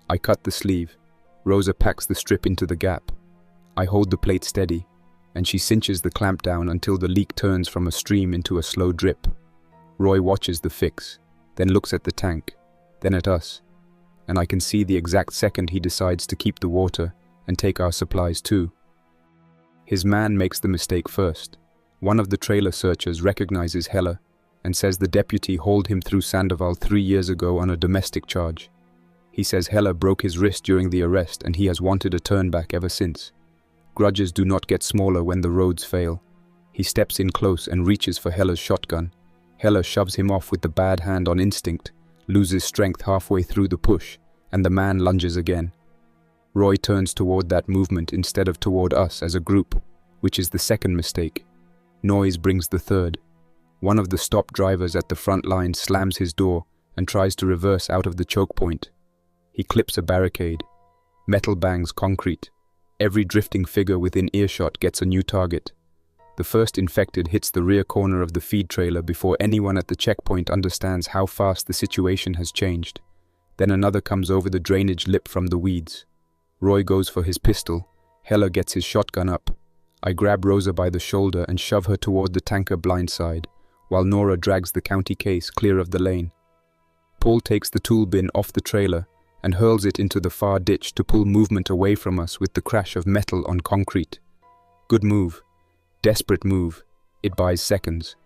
Speaker 2: I cut the sleeve. Rosa packs the strip into the gap. I hold the plate steady, and she cinches the clamp down until the leak turns from a stream into a slow drip. Roy watches the fix, then looks at the tank, then at us, and I can see the exact second he decides to keep the water and take our supplies too. His man makes the mistake first. One of the trailer searchers recognizes Hela and says the deputy hauled him through Sandoval 3 years ago on a domestic charge. He says Hela broke his wrist during the arrest and he has wanted a turnback ever since. Grudges do not get smaller when the roads fail. He steps in close and reaches for Hela's shotgun. Hela shoves him off with the bad hand on instinct, loses strength halfway through the push, and the man lunges again. Roy turns toward that movement instead of toward us as a group, which is the second mistake. Noise brings the third. One of the stop drivers at the front line slams his door and tries to reverse out of the choke point. He clips a barricade. Metal bangs concrete. Every drifting figure within earshot gets a new target. The first infected hits the rear corner of the feed trailer before anyone at the checkpoint understands how fast the situation has changed. Then another comes over the drainage lip from the weeds. Roy goes for his pistol. Hela gets his shotgun up. I grab Rosa by the shoulder and shove her toward the tanker blindside, while Nora drags the county case clear of the lane. Paul takes the tool bin off the trailer and hurls it into the far ditch to pull movement away from us with the crash of metal on concrete. Good move. Desperate move. It buys seconds.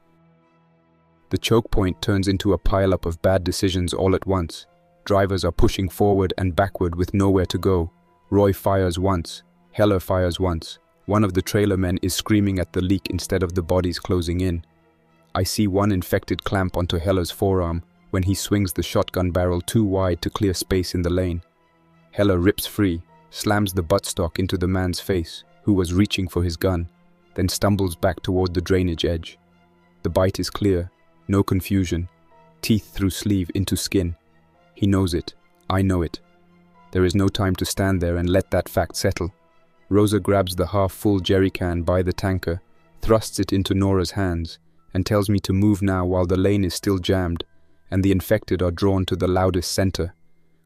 Speaker 2: The choke point turns into a pileup of bad decisions all at once. Drivers are pushing forward and backward with nowhere to go. Roy fires once. Hela fires once. One of the trailer men is screaming at the leak instead of the bodies closing in. I see one infected clamp onto Hela's forearm when he swings the shotgun barrel too wide to clear space in the lane. Hela rips free, slams the buttstock into the man's face, who was reaching for his gun, then stumbles back toward the drainage edge. The bite is clear, no confusion. Teeth through sleeve into skin. He knows it. I know it. There is no time to stand there and let that fact settle. Rosa grabs the half-full jerry can by the tanker thrusts it into Nora's hands, and tells me to move now while the lane is still jammed, and the infected are drawn to the loudest center.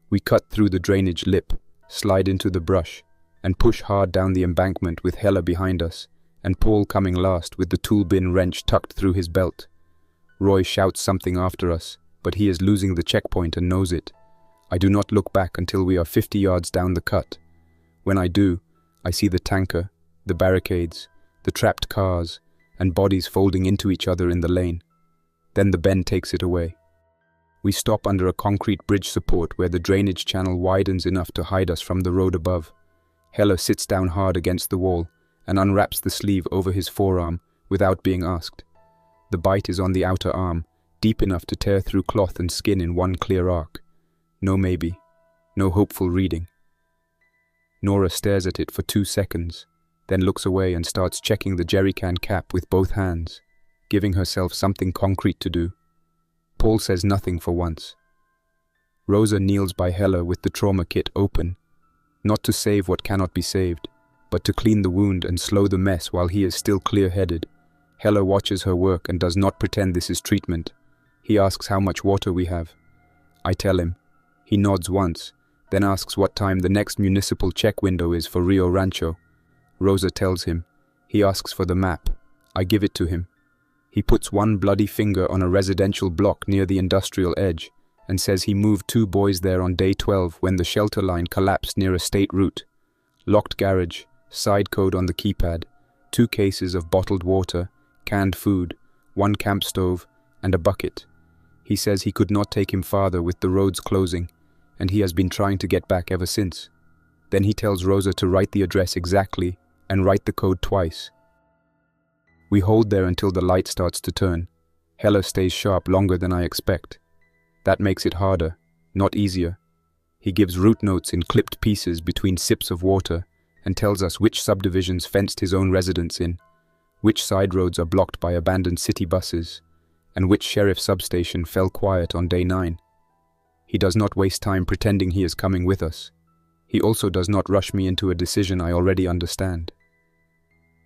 Speaker 2: We cut through the drainage lip, slide into the brush, and push hard down the embankment with Hela behind us, and Paul coming last with the tool bin wrench tucked through his belt. Roy shouts something after us, but he is losing the checkpoint and knows it. I do not look back until we are 50 yards down the cut. When I do, I see the tanker, the barricades, the trapped cars, and bodies folding into each other in the lane. Then the bend takes it away. We stop under a concrete bridge support where the drainage channel widens enough to hide us from the road above. Hela sits down hard against the wall and unwraps the sleeve over his forearm without being asked. The bite is on the outer arm, deep enough to tear through cloth and skin in one clear arc. No maybe, no hopeful reading. Nora stares at it for 2 seconds, then looks away and starts checking the jerrycan cap with both hands, giving herself something concrete to do. Paul says nothing for once. Rosa kneels by Hela with the trauma kit open, not to save what cannot be saved, but to clean the wound and slow the mess while he is still clear-headed. Hela watches her work and does not pretend this is treatment. He asks how much water we have. I tell him. He nods once, then asks what time the next municipal check window is for Rio Rancho. Rosa tells him. He asks for the map. I give it to him. He puts one bloody finger on a residential block near the industrial edge and says he moved 2 boys there on day 12 when the shelter line collapsed near a state route. Locked garage, side code on the keypad, 2 cases of bottled water, canned food, 1 camp stove, and a bucket. He says he could not take him farther with the roads closing, and he has been trying to get back ever since. Then he tells Rosa to write the address exactly and write the code twice. We hold there until the light starts to turn. Hela stays sharp longer than I expect. That makes it harder, not easier. He gives route notes in clipped pieces between sips of water and tells us which subdivisions fenced his own residence in, which side roads are blocked by abandoned city buses, and which sheriff substation fell quiet on day 9. He does not waste time pretending he is coming with us. He also does not rush me into a decision I already understand.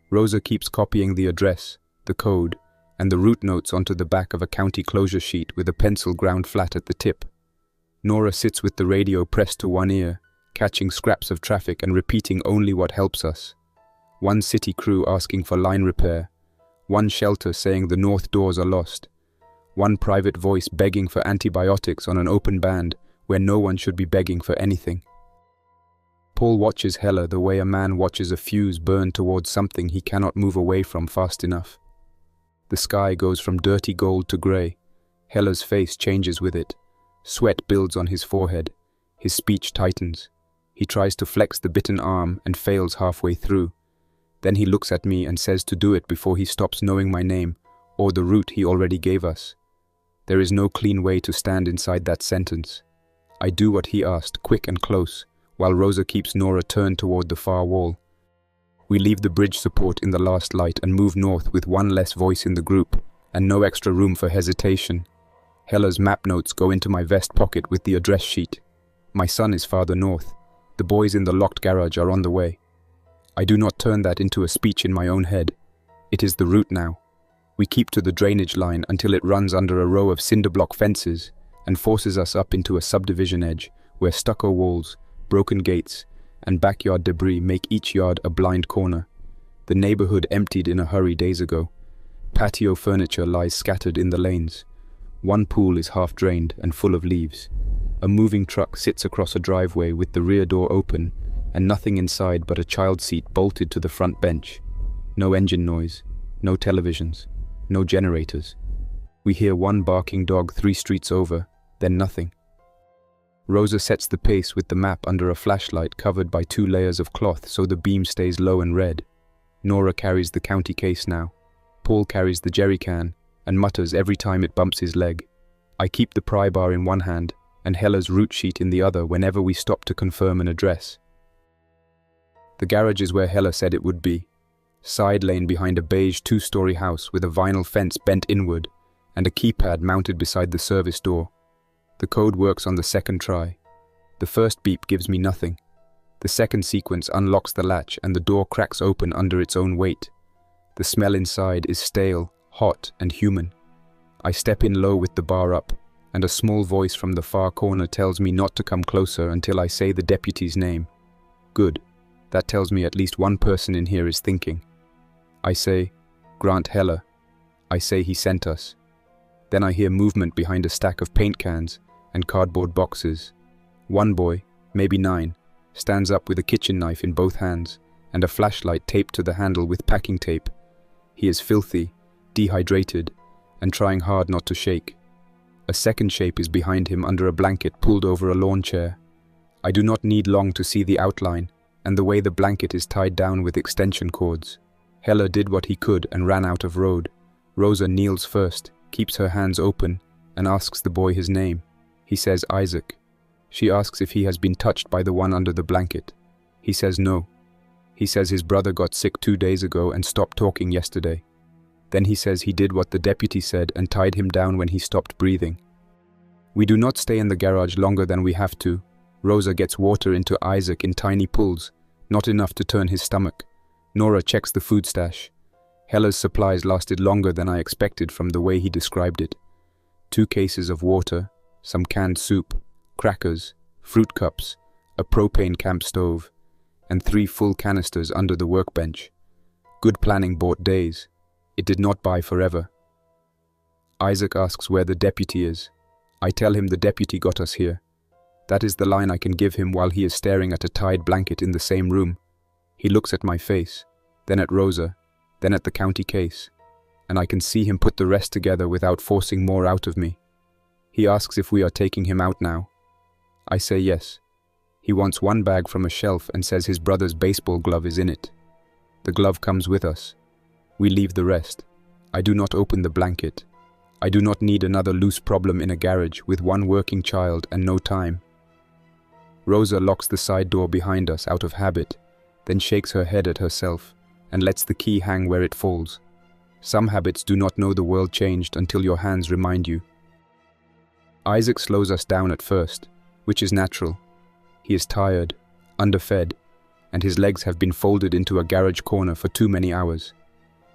Speaker 2: Rosa keeps copying the address, the code, and the route notes onto the back of a county closure sheet with a pencil ground flat at the tip. Nora sits with the radio pressed to one ear, catching scraps of traffic and repeating only what helps us. 1 city crew asking for line repair, 1 shelter saying the north doors are lost, 1 private voice begging for antibiotics on an open band where no one should be begging for anything. Paul watches Hela the way a man watches a fuse burn towards something he cannot move away from fast enough. The sky goes from dirty gold to grey. Hela's face changes with it. Sweat builds on his forehead. His speech tightens. He tries to flex the bitten arm and fails halfway through. Then he looks at me and says to do it before he stops knowing my name or the route he already gave us. There is no clean way to stand inside that sentence. I do what he asked, quick and close, while Rosa keeps Nora turned toward the far wall. We leave the bridge support in the last light and move north with 1 less voice in the group, and no extra room for hesitation. Hela's map notes go into my vest pocket with the address sheet. My son is farther north. The boys in the locked garage are on the way. I do not turn that into a speech in my own head. It is the route now. We keep to the drainage line until it runs under a row of cinder block fences and forces us up into a subdivision edge where stucco walls, broken gates, and backyard debris make each yard a blind corner. The neighborhood emptied in a hurry days ago. Patio furniture lies scattered in the lanes. 1 pool is half drained and full of leaves. A moving truck sits across a driveway with the rear door open and nothing inside but a child seat bolted to the front bench. No engine noise, no televisions, no generators. We hear 1 barking dog 3 streets over, then nothing. Rosa sets the pace with the map under a flashlight covered by 2 layers of cloth so the beam stays low and red. Nora carries the county case now. Paul carries the jerrycan and mutters every time it bumps his leg. I keep the pry bar in one hand and Hela's route sheet in the other whenever we stop to confirm an address. The garage is where Hela said it would be. Side lane behind a beige 2-story house with a vinyl fence bent inward and a keypad mounted beside the service door. The code works on the 2nd try. The first beep gives me nothing. The second sequence unlocks the latch and the door cracks open under its own weight. The smell inside is stale, hot, and human. I step in low with the bar up, and a small voice from the far corner tells me not to come closer until I say the deputy's name. Good. That tells me at least one person in here is thinking. I say, Grant Hela. I say he sent us. Then I hear movement behind a stack of paint cans and cardboard boxes. One boy, maybe 9, stands up with a kitchen knife in both hands and a flashlight taped to the handle with packing tape. He is filthy, dehydrated, and trying hard not to shake. A second shape is behind him under a blanket pulled over a lawn chair. I do not need long to see the outline and the way the blanket is tied down with extension cords. Hela did what he could and ran out of road. Rosa kneels first, keeps her hands open, and asks the boy his name. He says Isaac. She asks if he has been touched by the one under the blanket. He says no. He says his brother got sick 2 days ago and stopped talking yesterday. Then he says he did what the deputy said and tied him down when he stopped breathing. We do not stay in the garage longer than we have to. Rosa gets water into Isaac in tiny pulls, not enough to turn his stomach. Nora checks the food stash. Hela's supplies lasted longer than I expected from the way he described it. 2 cases of water, some canned soup, crackers, fruit cups, a propane camp stove, and 3 full canisters under the workbench. Good planning bought days. It did not buy forever. Isaac asks where the deputy is. I tell him the deputy got us here. That is the line I can give him while he is staring at a tied blanket in the same room. He looks at my face, then at Rosa, then at the county case, and I can see him put the rest together without forcing more out of me. He asks if we are taking him out now. I say yes. He wants 1 bag from a shelf and says his brother's baseball glove is in it. The glove comes with us. We leave the rest. I do not open the blanket. I do not need another loose problem in a garage with 1 working child and no time. Rosa locks the side door behind us out of habit, then shakes her head at herself and lets the key hang where it falls. Some habits do not know the world changed until your hands remind you. Isaac slows us down at first, which is natural. He is tired, underfed, and his legs have been folded into a garage corner for too many hours.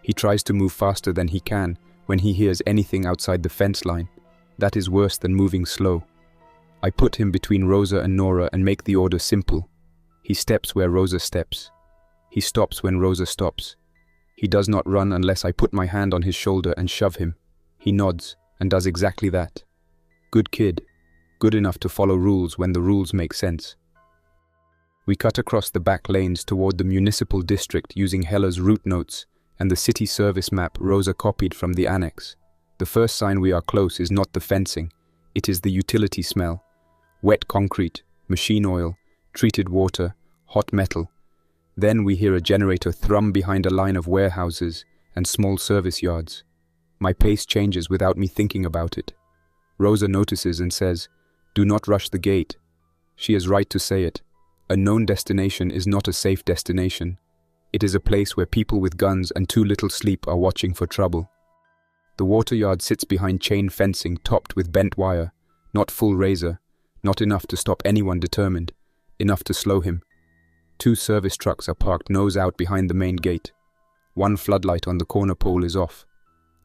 Speaker 2: He tries to move faster than he can when he hears anything outside the fence line. That is worse than moving slow. I put him between Rosa and Nora and make the order simple. He steps where Rosa steps. He stops when Rosa stops. He does not run unless I put my hand on his shoulder and shove him. He nods and does exactly that. Good kid. Good enough to follow rules when the rules make sense. We cut across the back lanes toward the municipal district using Hela's route notes and the city service map Rosa copied from the annex. The first sign we are close is not the fencing. It is the utility smell. Wet concrete, machine oil, treated water, hot metal. Then we hear a generator thrum behind a line of warehouses and small service yards. My pace changes without me thinking about it. Rosa notices and says, "Do not rush the gate." She is right to say it. A known destination is not a safe destination. It is a place where people with guns and too little sleep are watching for trouble. The wateryard sits behind chain fencing topped with bent wire, not full razor, not enough to stop anyone determined, enough to slow him. 2 service trucks are parked nose out behind the main gate. 1 floodlight on the corner pole is off.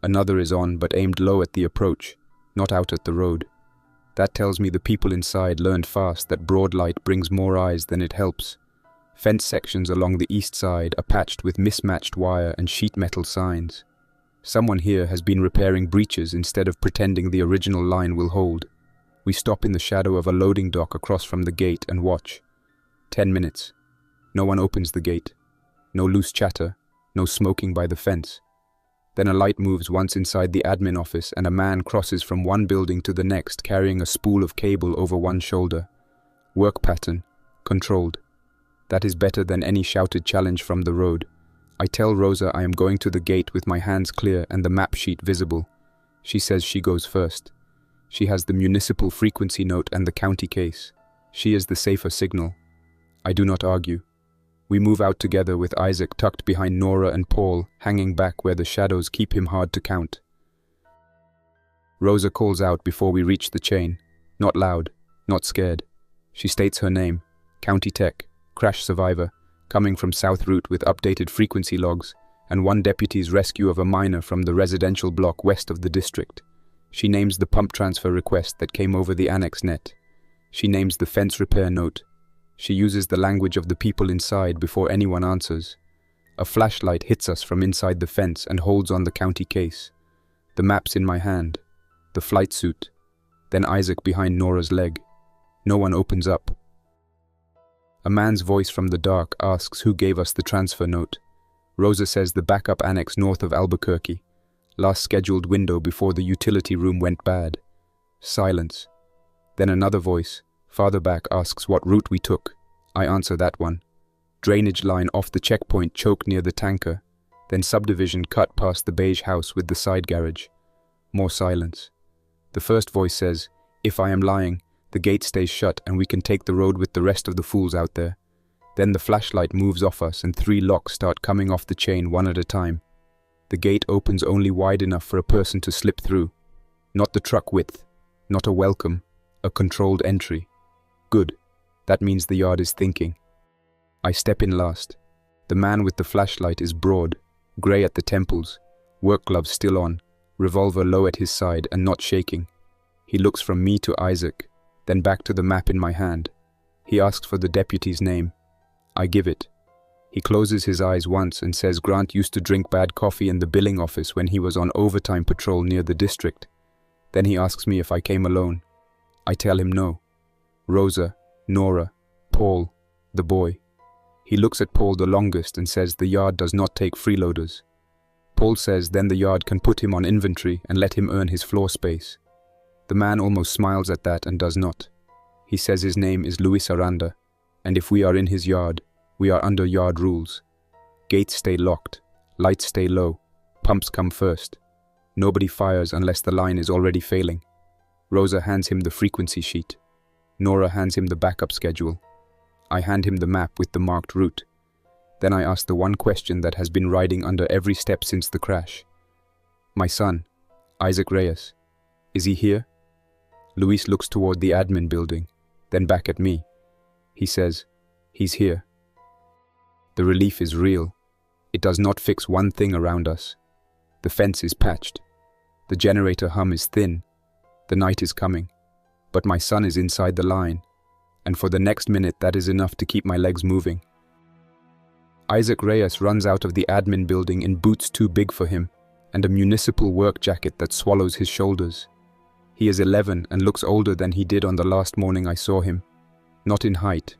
Speaker 2: Another is on but aimed low at the approach, not out at the road. That tells me the people inside learned fast that broad light brings more eyes than it helps. Fence sections along the east side are patched with mismatched wire and sheet metal signs. Someone here has been repairing breaches instead of pretending the original line will hold. We stop in the shadow of a loading dock across from the gate and watch. 10 minutes. No one opens the gate. No loose chatter. No smoking by the fence. Then a light moves once inside the admin office and a man crosses from one building to the next carrying a spool of cable over one shoulder. Work pattern. Controlled. That is better than any shouted challenge from the road. I tell Rosa I am going to the gate with my hands clear and the map sheet visible. She says she goes first. She has the municipal frequency note and the county case. She is the safer signal. I do not argue. We move out together with Isaac tucked behind Nora and Paul, hanging back where the shadows keep him hard to count. Rosa calls out before we reach the chain. Not loud, not scared. She states her name, County Tech, crash survivor, coming from South Route with updated frequency logs, and one deputy's rescue of a miner from the residential block west of the district. She names the pump transfer request that came over the annex net. She names the fence repair note. She uses the language of the people inside before anyone answers. A flashlight hits us from inside the fence and holds on the county case. The map's in my hand. The flight suit. Then Isaac behind Nora's leg. No one opens up. A man's voice from the dark asks who gave us the transfer note. Rosa says the backup annex north of Albuquerque. Last scheduled window before the utility room went bad. Silence. Then another voice, farther back, asks what route we took. I answer that one. Drainage line off the checkpoint choke near the tanker. Then subdivision cut past the beige house with the side garage. More silence. The first voice says, if I am lying, the gate stays shut and we can take the road with the rest of the fools out there. Then the flashlight moves off us and 3 locks start coming off the chain one at a time. The gate opens only wide enough for a person to slip through. Not the truck width. Not a welcome. A controlled entry. Good. That means the yard is thinking. I step in last. The man with the flashlight is broad, grey at the temples, work gloves still on, revolver low at his side and not shaking. He looks from me to Isaac, then back to the map in my hand. He asks for the deputy's name. I give it. He closes his eyes once and says Grant used to drink bad coffee in the billing office when he was on overtime patrol near the district. Then he asks me if I came alone. I tell him no. Rosa, Nora, Paul, the boy. He looks at Paul the longest and says the yard does not take freeloaders. Paul says then the yard can put him on inventory and let him earn his floor space. The man almost smiles at that and does not. He says his name is Luis Aranda, and if we are in his yard, we are under yard rules. Gates stay locked, lights stay low, pumps come first. Nobody fires unless the line is already failing. Rosa hands him the frequency sheet. Nora hands him the backup schedule. I hand him the map with the marked route. Then I ask the one question that has been riding under every step since the crash. My son, Isaac Reyes, is he here? Luis looks toward the admin building, then back at me. He says, he's here. The relief is real. It does not fix one thing around us. The fence is patched. The generator hum is thin. The night is coming. But my son is inside the line, and for the next minute that is enough to keep my legs moving. Isaac Reyes runs out of the admin building in boots too big for him, and a municipal work jacket that swallows his shoulders. He is 11 and looks older than he did on the last morning I saw him. Not in height.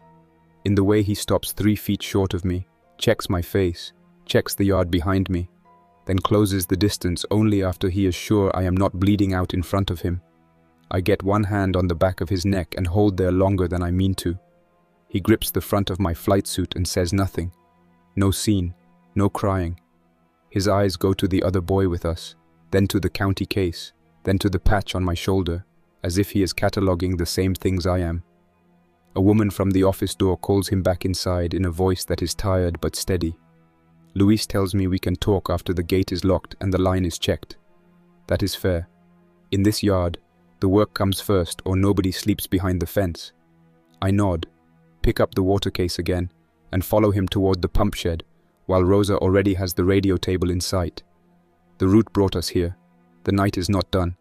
Speaker 2: In the way he stops 3 feet short of me, checks my face, checks the yard behind me, then closes the distance only after he is sure I am not bleeding out in front of him. I get one hand on the back of his neck and hold there longer than I mean to. He grips the front of my flight suit and says nothing. No scene, no crying. His eyes go to the other boy with us, then to the county case, then to the patch on my shoulder, as if he is cataloging the same things I am. A woman from the office door calls him back inside in a voice that is tired but steady. Luis tells me we can talk after the gate is locked and the line is checked. That is fair. In this yard, the work comes first or nobody sleeps behind the fence. I nod, pick up the water case again, and follow him toward the pump shed, while Rosa already has the radio table in sight. The route brought us here. The night is not done.